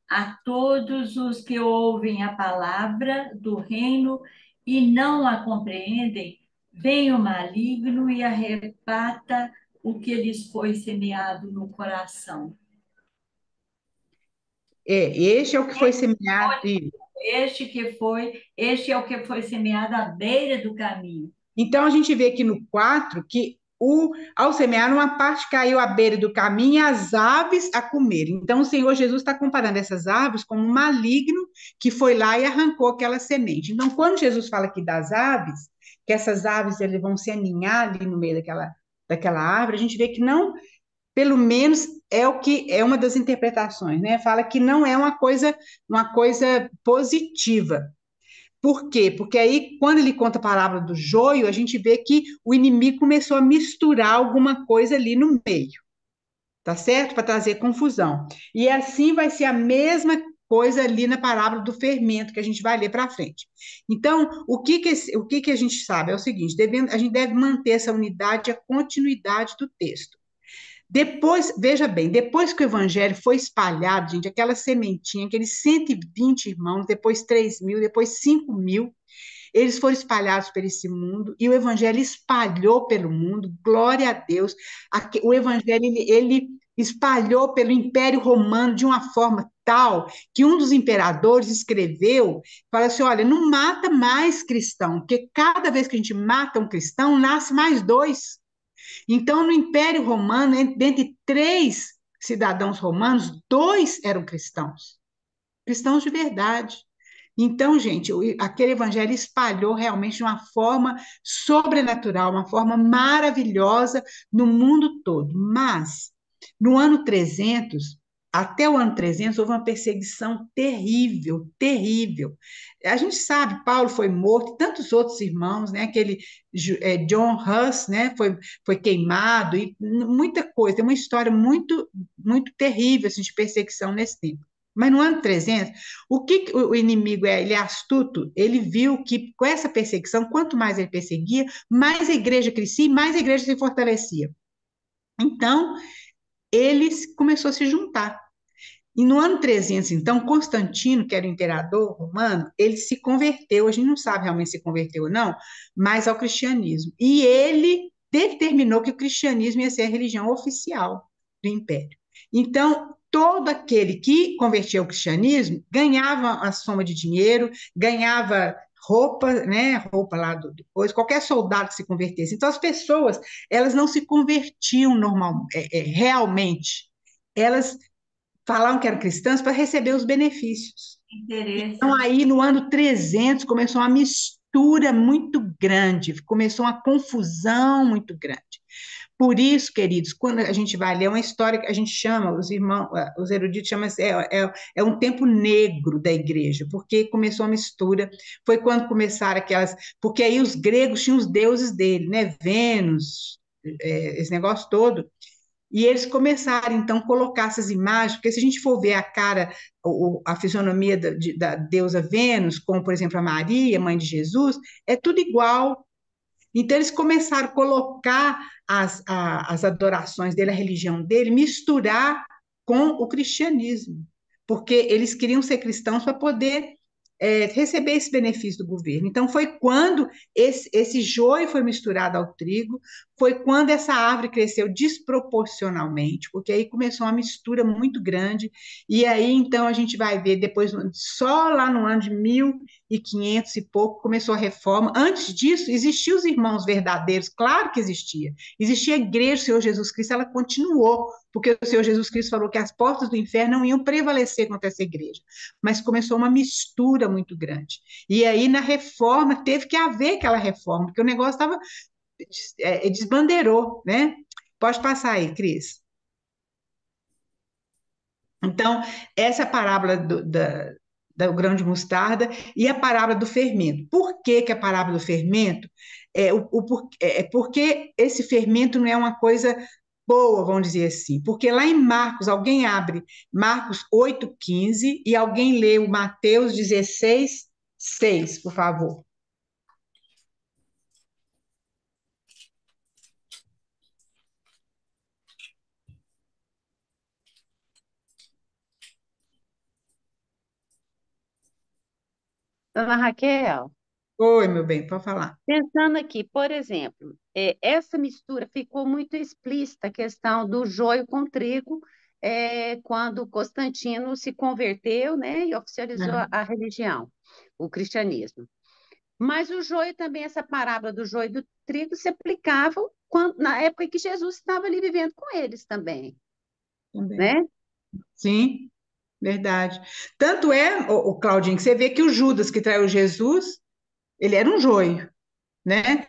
A todos os que ouvem a palavra do reino e não a compreendem, vem o maligno e arrebata o que lhes foi semeado no coração. Este é o que foi semeado. Este é o que foi semeado à beira do caminho. Então, a gente vê aqui no 4 que ao semear, uma parte caiu à beira do caminho e as aves a comerem. Então, o Senhor Jesus está comparando essas aves como um maligno que foi lá e arrancou aquela semente. Então, quando Jesus fala aqui das aves, que essas aves eles vão se aninhar ali no meio daquela árvore, a gente vê que não, pelo menos é o que é uma das interpretações, né? Fala que não é uma coisa positiva. Por quê? Porque aí, quando ele conta a palavra do joio, a gente vê que o inimigo começou a misturar alguma coisa ali no meio, tá certo? Para trazer confusão. E assim vai ser a mesma coisa ali na parábola do fermento, que a gente vai ler para frente. Então, o que a gente sabe é o seguinte: a gente deve manter essa unidade e a continuidade do texto. Depois, veja bem, depois que o evangelho foi espalhado, gente, aquela sementinha, aqueles 120 irmãos, depois 3.000, depois 5.000, eles foram espalhados por esse mundo e o evangelho espalhou pelo mundo, glória a Deus. O evangelho, ele espalhou pelo Império Romano de uma forma tal que um dos imperadores escreveu, fala assim, olha, não mata mais cristão, porque cada vez que a gente mata um cristão, nasce mais dois. Então, no Império Romano, dentre 3 cidadãos romanos, 2 eram cristãos, cristãos de verdade. Então, gente, aquele evangelho espalhou realmente de uma forma sobrenatural, uma forma maravilhosa no mundo todo. Mas, no ano 300, até o ano 300, houve uma perseguição terrível, terrível. A gente sabe, Paulo foi morto, tantos outros irmãos, né? Aquele John Huss, né? Foi queimado, e muita coisa. Tem uma história muito, muito terrível assim, de perseguição nesse tempo. Mas no ano 300, o que o inimigo é? Ele é astuto, ele viu que com essa perseguição, quanto mais ele perseguia, mais a igreja crescia e mais a igreja se fortalecia. Então, ele começou a se juntar. E no ano 300, então, Constantino, que era o imperador romano, ele se converteu, a gente não sabe realmente se converteu ou não, mas ao cristianismo. E ele determinou que o cristianismo ia ser a religião oficial do império. Então, todo aquele que convertia ao cristianismo ganhava a soma de dinheiro, ganhava roupa, né, roupa lá depois, qualquer soldado que se convertesse. Então, as pessoas, elas não se convertiam realmente, elas falavam que eram cristãs para receber os benefícios. Então, aí, no ano 300, começou uma mistura muito grande, começou uma confusão muito grande. Por isso, queridos, quando a gente vai ler uma história que a gente chama, os irmãos, os eruditos chamam, é um tempo negro da igreja, porque começou a mistura, foi quando começaram aquelas, porque aí os gregos tinham os deuses dele, né, Vênus, esse negócio todo, e eles começaram, então, a colocar essas imagens, porque se a gente for ver a cara, a fisionomia da deusa Vênus, como, por exemplo, a Maria, mãe de Jesus, é tudo igual. Então, eles começaram a colocar as adorações dele, a religião dele, misturar com o cristianismo. porque eles queriam ser cristãos para poder receber esse benefício do governo. Então, foi quando esse joio foi misturado ao trigo, foi quando essa árvore cresceu desproporcionalmente, porque aí começou uma mistura muito grande, e aí então a gente vai ver depois, só lá no ano de 1500 e pouco, começou a reforma. Antes disso, existiam os irmãos verdadeiros, claro que existia. Existia a igreja do Senhor Jesus Cristo, ela continuou, porque o Senhor Jesus Cristo falou que as portas do inferno não iam prevalecer contra essa igreja, mas começou uma mistura muito grande. E aí, na reforma, teve que haver aquela reforma, porque o negócio estava desbandeirou, né? Pode passar aí, Cris. Então, essa é a parábola do grão de mostarda e a parábola do fermento. Por que, que a parábola do fermento? Porque esse fermento não é uma coisa boa, vamos dizer assim. Porque lá em Marcos, alguém abre Marcos 8,15 e alguém lê o Mateus 16,6, por favor. Dona Raquel, Oi, meu bem, pode falar. pensando aqui, por exemplo, essa mistura ficou muito explícita, a questão do joio com trigo, quando Constantino se converteu, né, e oficializou Aham. a religião, o cristianismo. Mas o joio também, essa parábola do joio e do trigo, se aplicava na época em que Jesus estava ali vivendo com eles também, Também. né? Sim, verdade. Tanto é, o Claudinho, que você vê que o Judas que traiu Jesus, ele era um joio, né?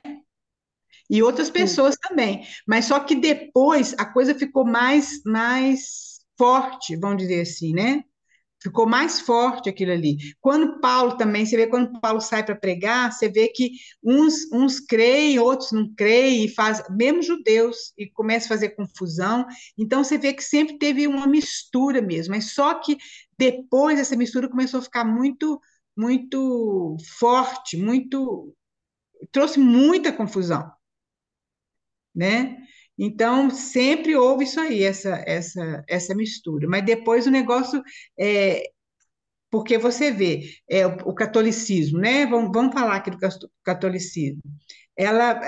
E outras Sim. pessoas também. Mas só que depois a coisa ficou mais forte, vamos dizer assim, né? Ficou mais forte aquilo ali. Quando Paulo também, você vê quando Paulo sai para pregar, você vê que uns creem, outros não creem, e faz, mesmo judeus, e começa a fazer confusão. Então você vê que sempre teve uma mistura mesmo, mas só que depois essa mistura começou a ficar muito forte, trouxe muita confusão, né? Então, sempre houve isso aí, essa mistura. Mas depois o negócio, porque você vê, o catolicismo, né? Vamos falar aqui do catolicismo. Ela,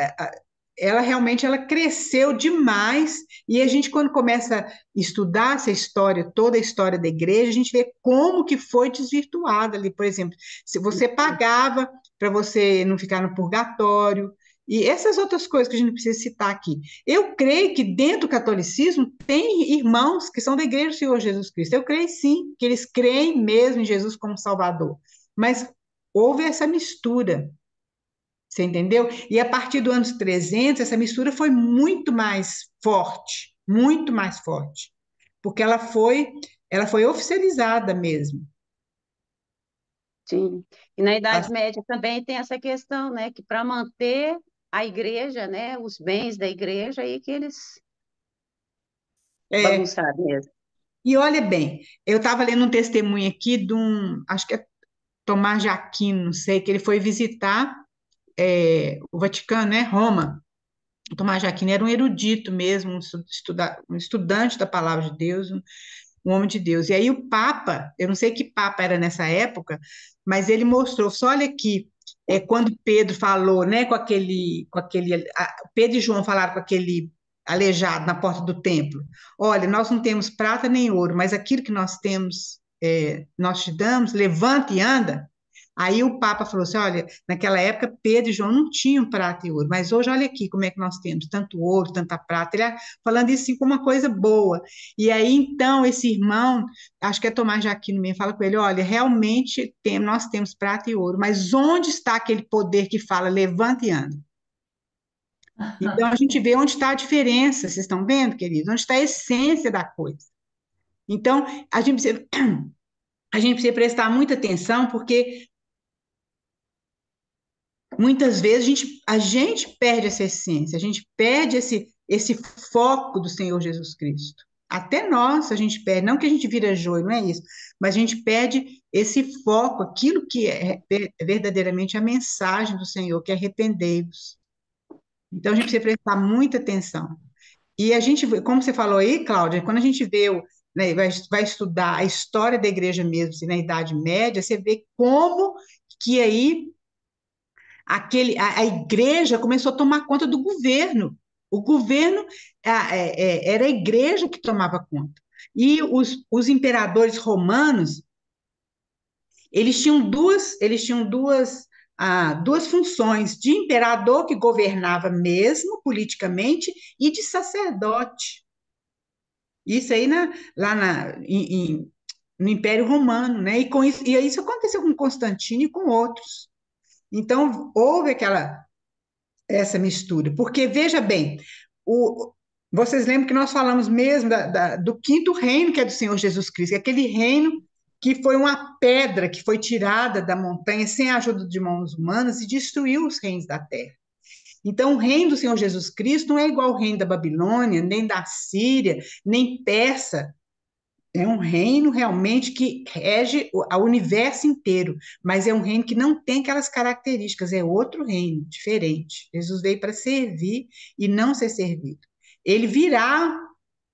ela realmente ela cresceu demais, e a gente, quando começa a estudar essa história, toda a história da igreja, a gente vê como que foi desvirtuada ali. Por exemplo, se você pagava para você não ficar no purgatório, e essas outras coisas que a gente não precisa citar aqui. Eu creio que dentro do catolicismo tem irmãos que são da igreja do Senhor Jesus Cristo. Eu creio sim, que eles creem mesmo em Jesus como Salvador. Mas houve essa mistura, você entendeu? E a partir do ano 300, essa mistura foi muito mais forte, porque ela foi oficializada mesmo. Sim. E na Idade As- Média também tem essa questão, né, que para manter a igreja, né, os bens da igreja, aí que eles É, bagunçaram mesmo. e olha bem, eu estava lendo um testemunho aqui de um, acho que é Tomás de Aquino, não sei, que ele foi visitar o Vaticano, né, Roma. O Tomás de Aquino era um erudito mesmo, um estudante da palavra de Deus, um homem de Deus. E aí o Papa, eu não sei que Papa era nessa época, mas ele mostrou, só olha aqui, quando Pedro falou, né, Pedro e João falaram com aquele aleijado na porta do templo. Olha, nós não temos prata nem ouro, mas aquilo que nós temos, nós te damos, levanta e anda. Aí o Papa falou assim: olha, naquela época Pedro e João não tinham prata e ouro, mas hoje olha aqui como é que nós temos tanto ouro, tanta prata. Ele falando isso assim como uma coisa boa. E aí então esse irmão, acho que é Tomás de Aquino mesmo, fala com ele: olha, realmente nós temos prata e ouro, mas onde está aquele poder que fala levanta e anda? Então a gente vê onde está a diferença, vocês estão vendo, queridos? Onde está a essência da coisa. Então a gente precisa prestar muita atenção, porque muitas vezes a gente perde essa essência, a gente perde esse foco do Senhor Jesus Cristo. Até nós a gente perde, não que a gente vira joio, não é isso, mas a gente perde esse foco, aquilo que é verdadeiramente a mensagem do Senhor, que é arrependei-vos. Então a gente precisa prestar muita atenção. E a gente, como você falou aí, Cláudia, quando a gente vê né, vai estudar a história da igreja mesmo, assim, na Idade Média, você vê como que aí a igreja começou a tomar conta do governo. O governo era a igreja que tomava conta. E os imperadores romanos, eles tinham duas funções, de imperador, que governava mesmo politicamente, e de sacerdote. Isso aí lá no Império Romano, né? E isso aconteceu com Constantino e com outros. Então, houve essa mistura. Porque, veja bem, o, vocês lembram que nós falamos mesmo do quinto reino, que é do Senhor Jesus Cristo, que é aquele reino que foi uma pedra que foi tirada da montanha sem a ajuda de mãos humanas e destruiu os reinos da terra. Então, o reino do Senhor Jesus Cristo não é igual ao reino da Babilônia, nem da Síria, nem persa. É um reino realmente que rege o universo inteiro, mas é um reino que não tem aquelas características, é outro reino, diferente. Jesus veio para servir e não ser servido. Ele virá,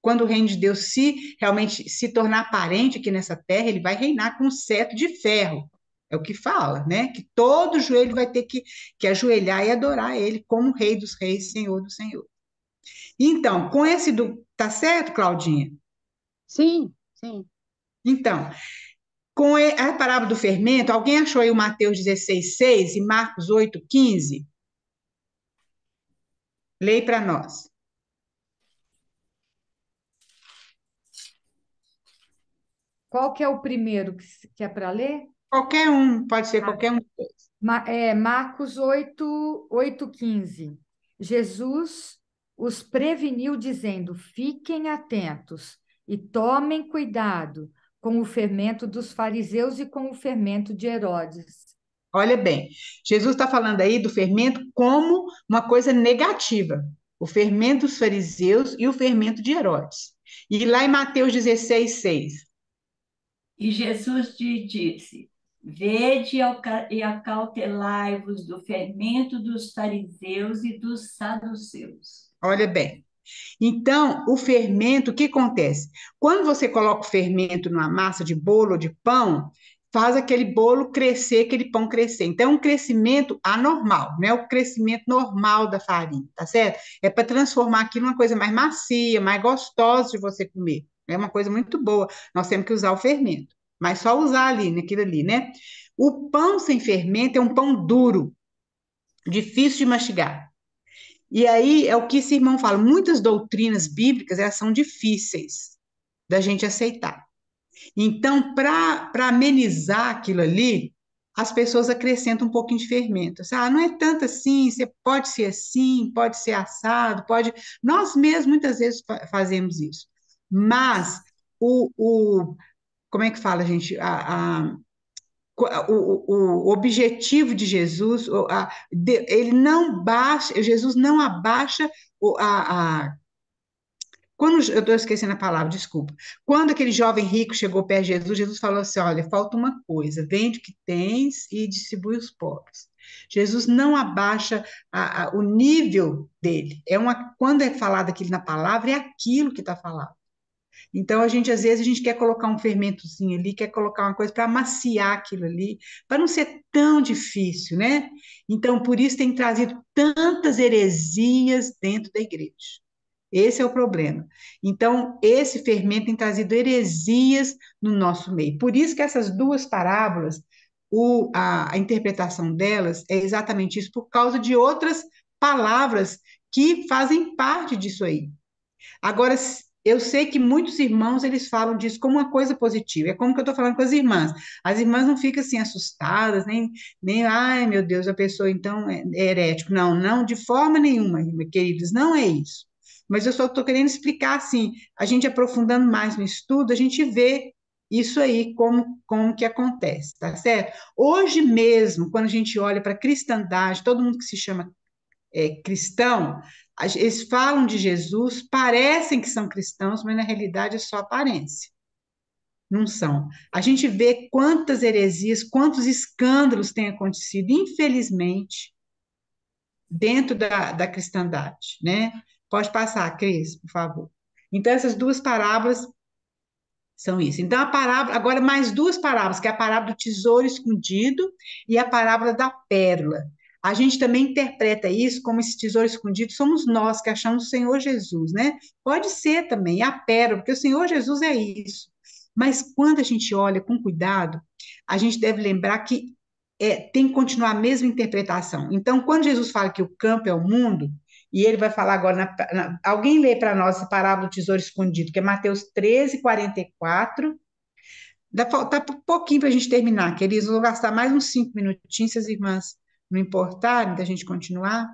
quando o reino de Deus realmente se tornar aparente aqui nessa terra, ele vai reinar com um cetro de ferro. É o que fala, né? Que todo joelho vai ter que ajoelhar e adorar ele como Rei dos Reis, Senhor do Senhor. Então, com esse tá certo, Claudinha? Sim, sim. Então, com a parábola do fermento, alguém achou aí o Mateus 16:6 e Marcos 8:15? Leia para nós. Qual que é o primeiro que é para ler? Qualquer um, pode ser Ah, qualquer um. Marcos 8:15. Jesus os preveniu, dizendo: fiquem atentos e tomem cuidado com o fermento dos fariseus e com o fermento de Herodes. Olha bem, Jesus está falando aí do fermento como uma coisa negativa. O fermento dos fariseus e o fermento de Herodes. E lá em Mateus 16:6. E Jesus lhe disse: Vede e acautelai-vos do fermento dos fariseus e dos saduceus. Olha bem. Então, o fermento, o que acontece? Quando você coloca o fermento numa massa de bolo ou de pão, faz aquele bolo crescer, aquele pão crescer. Então, é um crescimento anormal, não é o crescimento normal da farinha, tá certo? É para transformar aquilo numa coisa mais macia, mais gostosa de você comer. É uma coisa muito boa. Nós temos que usar o fermento, mas só usar ali, naquilo ali, né? O pão sem fermento é um pão duro, difícil de mastigar. E aí é o que esse irmão fala, muitas doutrinas bíblicas, elas são difíceis da gente aceitar. Então, para amenizar aquilo ali, as pessoas acrescentam um pouquinho de fermento. Não é tanto assim, você pode ser assim, pode ser assado, pode. Nós mesmos muitas vezes fazemos isso. Mas como é que fala, gente? O objetivo de Jesus, ele não baixa, Jesus não abaixa quando eu estou esquecendo a palavra, desculpa. Quando aquele jovem rico chegou perto de Jesus, Jesus falou assim: olha, falta uma coisa, vende o que tens e distribui os pobres. Jesus não abaixa o nível dele. Quando é falado aquilo na palavra, é aquilo que está falado. Então, às vezes, a gente quer colocar um fermentozinho ali, quer colocar uma coisa para amaciar aquilo ali, para não ser tão difícil, né? Então, por isso tem trazido tantas heresias dentro da igreja. Esse é o problema. Então, esse fermento tem trazido heresias no nosso meio. Por isso que essas duas parábolas, a interpretação delas é exatamente isso, por causa de outras palavras que fazem parte disso aí. Agora, eu sei que muitos irmãos, eles falam disso como uma coisa positiva. É como que eu estou falando com as irmãs. As irmãs não ficam assim assustadas, nem, ai meu Deus, a pessoa então é herético. Não, não, de forma nenhuma, queridos, não é isso. Mas eu só estou querendo explicar assim, a gente aprofundando mais no estudo, a gente vê isso aí, como que acontece, tá certo? Hoje mesmo, quando a gente olha para a cristandade, todo mundo que se chama cristão, eles falam de Jesus, parecem que são cristãos, mas na realidade é só aparência. Não são. A gente vê quantas heresias, quantos escândalos têm acontecido, infelizmente, dentro da cristandade, né? Pode passar, Cris, por favor. Então, essas duas parábolas São isso. Então, a parábola, agora mais duas parábolas, que é a parábola do tesouro escondido e a parábola da pérola. A gente também interpreta isso como esse tesouro escondido somos nós que achamos o Senhor Jesus, né? Pode ser também a pérola, porque o Senhor Jesus é isso. Mas quando a gente olha com cuidado, a gente deve lembrar que tem que continuar a mesma interpretação. Então, quando Jesus fala que o campo é o mundo, e ele vai falar agora, alguém lê para nós a parábola do tesouro escondido, que é Mateus 13:44. Falta pouquinho para a gente terminar, que eles vão gastar mais uns 5 minutinhos, se as irmãs não importarem, da gente continuar.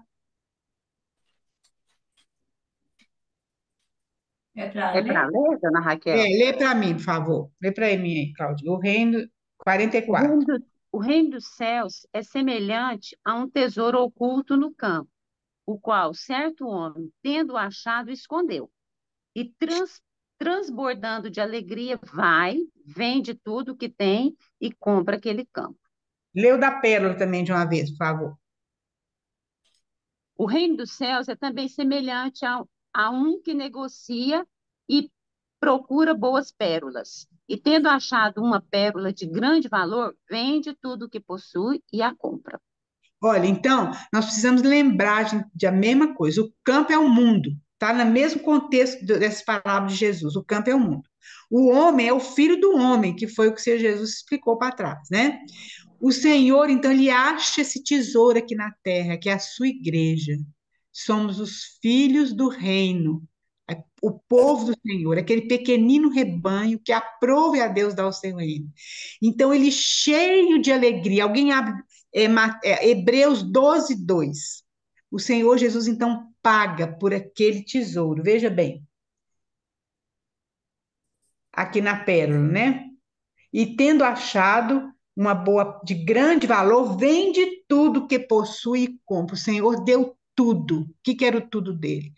É para É para ler? ler, dona Raquel? Lê para mim, por favor. Lê para mim aí, Cláudia. O reino O 44. reino, o reino dos céus é semelhante a um tesouro oculto no campo, o qual certo homem, tendo achado, escondeu. E transbordando de alegria, vai, vende tudo que tem e compra aquele campo. Lê o da pérola também de uma vez, por favor. O reino dos céus é também semelhante a um que negocia e procura boas pérolas. E tendo achado uma pérola de grande valor, vende tudo o que possui e a compra. Olha, então, nós precisamos lembrar de a mesma coisa. O campo é o mundo, está no mesmo contexto dessa palavra de Jesus. O campo é o mundo. O homem é o filho do homem, que foi o que o Senhor Jesus explicou para trás, né? O Senhor, então, ele acha esse tesouro aqui na terra, que é a sua igreja. Somos os filhos do reino, o povo do Senhor, aquele pequenino rebanho que aprove a Deus dar o seu reino. Então, ele cheio de alegria. Alguém abre Hebreus 12:2. O Senhor Jesus, então, paga por aquele tesouro. Veja bem, aqui na pérola, né? E tendo achado uma boa de grande valor, vende tudo que possui e compra. O Senhor deu tudo. O que era o tudo dele?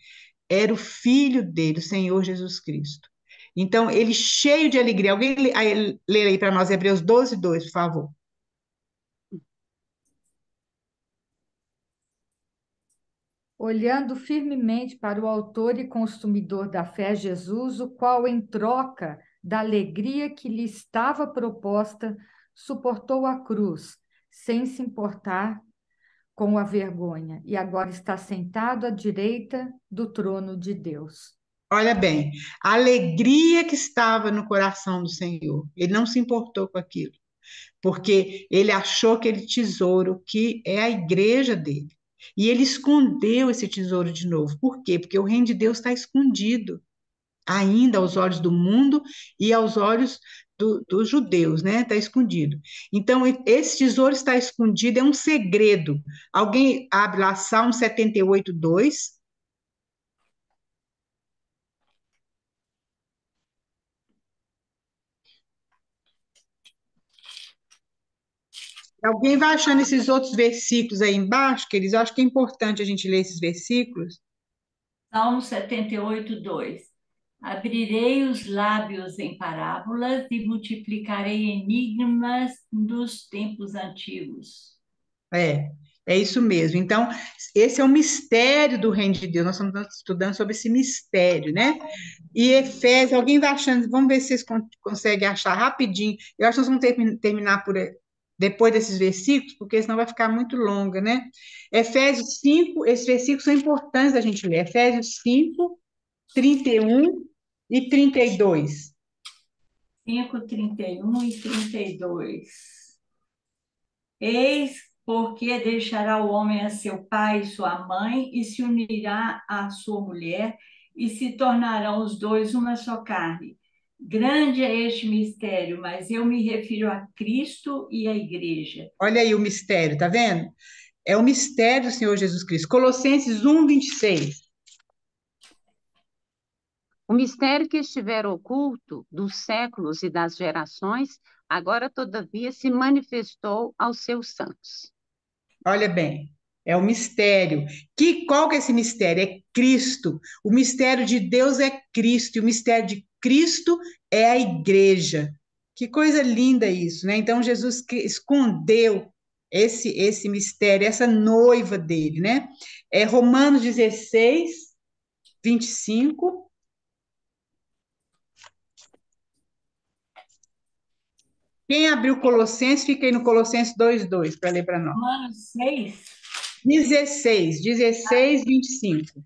Era o filho dele, o Senhor Jesus Cristo. Então, ele cheio de alegria. Alguém lê aí para nós Hebreus 12:2, por favor. Olhando firmemente para o autor e consumidor da fé, Jesus, o qual, em troca da alegria que lhe estava proposta, suportou a cruz, sem se importar com a vergonha, e agora está sentado à direita do trono de Deus. Olha bem, a alegria que estava no coração do Senhor, ele não se importou com aquilo, porque ele achou aquele tesouro que é a igreja dele. E ele escondeu esse tesouro de novo. Por quê? Porque o reino de Deus está escondido ainda aos olhos do mundo e aos olhos dos judeus, né? Está escondido. Então, esse tesouro está escondido, é um segredo. Alguém abre lá Salmo 78:2. Alguém vai achando esses outros versículos aí embaixo, queridos? Eu acho que é importante a gente ler esses versículos. Salmo 78:2. Abrirei os lábios em parábolas e multiplicarei enigmas dos tempos antigos. É, é isso mesmo. Então, esse é o mistério do reino de Deus. Nós estamos estudando sobre esse mistério, né? E Efésios, alguém vai achando, vamos ver se vocês conseguem achar rapidinho. Eu acho que nós vamos terminar depois desses versículos, porque senão vai ficar muito longa, né? Efésios 5, esses versículos são importantes da gente ler. Efésios 5, 31 e 32. 5, 31 e 32. Eis porque deixará o homem a seu pai e sua mãe, e se unirá à sua mulher, e se tornarão os dois uma só carne. Grande é este mistério, mas eu me refiro a Cristo e à igreja. Olha aí o mistério, tá vendo? É o mistério do Senhor Jesus Cristo. Colossenses 1:26. O mistério que estiver oculto dos séculos e das gerações, agora, todavia, se manifestou aos seus santos. Olha bem, é o mistério. Qual que é esse mistério? É Cristo. O mistério de Deus é Cristo, e o mistério de Cristo é a igreja. Que coisa linda isso, né? Então Jesus escondeu esse mistério, essa noiva dele, né? É Romanos 16:25. Quem abriu Colossenses, fica aí no Colossenses 2:2 para ler para nós. Romanos 6. 16, 25.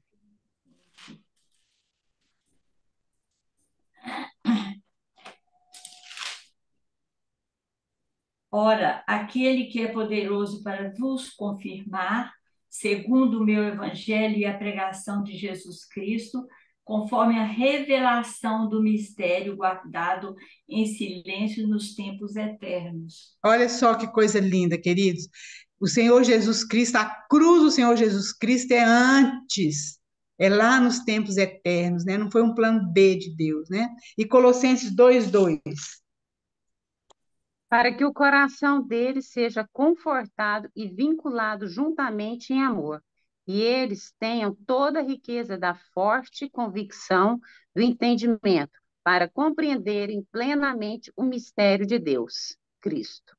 Ora, aquele que é poderoso para vos confirmar, segundo o meu evangelho e a pregação de Jesus Cristo, conforme a revelação do mistério guardado em silêncio nos tempos eternos. Olha só que coisa linda, queridos. O Senhor Jesus Cristo, a cruz do Senhor Jesus Cristo é antes, é lá nos tempos eternos, né? Não foi um plano B de Deus, né? E Colossenses 2:2. Para que o coração deles seja confortado e vinculado juntamente em amor, e eles tenham toda a riqueza da forte convicção do entendimento, para compreenderem plenamente o mistério de Deus, Cristo.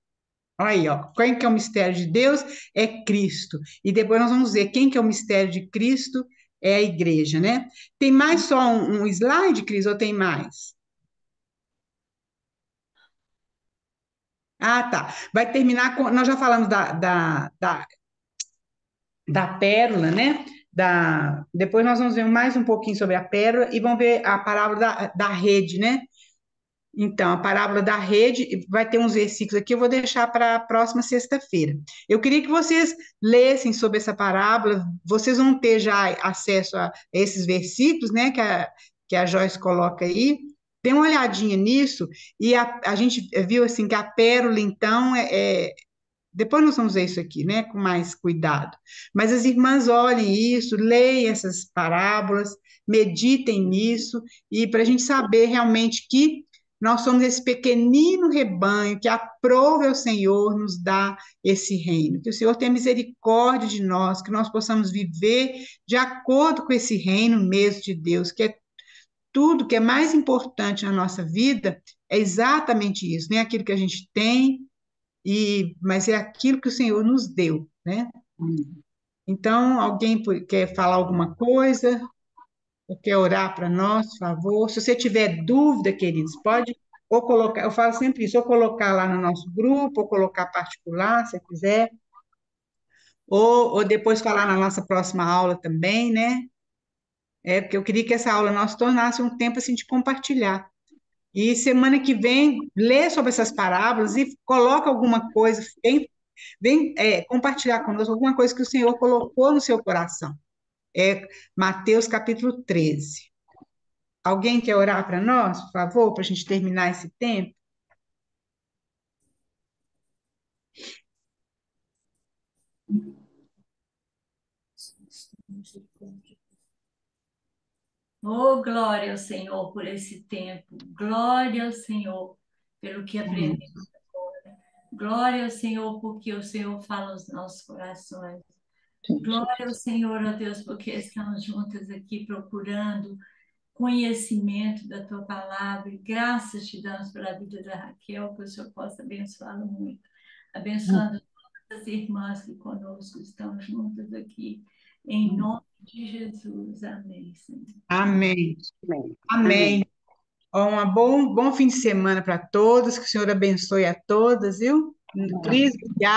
Aí, ó, quem que é o mistério de Deus? É Cristo. E depois nós vamos ver quem que é o mistério de Cristo? É a igreja, né? Tem mais só um slide, Cris, ou tem mais? Ah, tá. Vai terminar com. Nós já falamos da pérola, né? Depois nós vamos ver mais um pouquinho sobre a pérola e vamos ver a parábola da rede, né? Então, a parábola da rede, vai ter uns versículos aqui, eu vou deixar para a próxima sexta-feira. Eu queria que vocês lessem sobre essa parábola, vocês vão ter já acesso a esses versículos, né, que a Joyce coloca aí. Dê uma olhadinha nisso, e a gente viu assim que a pérola, então, depois nós vamos ver isso aqui, né, com mais cuidado. Mas as irmãs olhem isso, leiam essas parábolas, meditem nisso, e para a gente saber realmente que nós somos esse pequenino rebanho que aprove ao Senhor nos dar esse reino. Que o Senhor tenha misericórdia de nós, que nós possamos viver de acordo com esse reino mesmo de Deus, que é tudo que é mais importante na nossa vida, é exatamente isso, não é aquilo que a gente tem, mas é aquilo que o Senhor nos deu, né? Então, alguém quer falar alguma coisa? Ou quer orar para nós, por favor? Se você tiver dúvida, queridos, pode ou colocar, eu falo sempre isso, ou colocar lá no nosso grupo, ou colocar particular, se quiser, ou depois falar na nossa próxima aula também, né? É, porque eu queria que essa aula nossa tornasse um tempo assim de compartilhar. E semana que vem, lê sobre essas parábolas e coloca alguma coisa, vem compartilhar conosco alguma coisa que o Senhor colocou no seu coração. É Mateus capítulo 13. Alguém quer orar para nós, por favor, para a gente terminar esse tempo? Oh, glória ao Senhor por esse tempo. Glória ao Senhor pelo que aprendemos agora. Glória ao Senhor porque o Senhor fala aos nossos corações. Glória ao Senhor, ó Deus, porque estamos juntas aqui procurando conhecimento da tua palavra. E graças te damos pela vida da Raquel, que o Senhor possa abençoá-la muito. Abençoando todas as irmãs que conosco estão juntas aqui. Em nome de Jesus. Amém, Senhor. Amém. Amém. Amém. Ó, bom fim de semana para todos, que o Senhor abençoe a todas, viu? Cris, obrigada.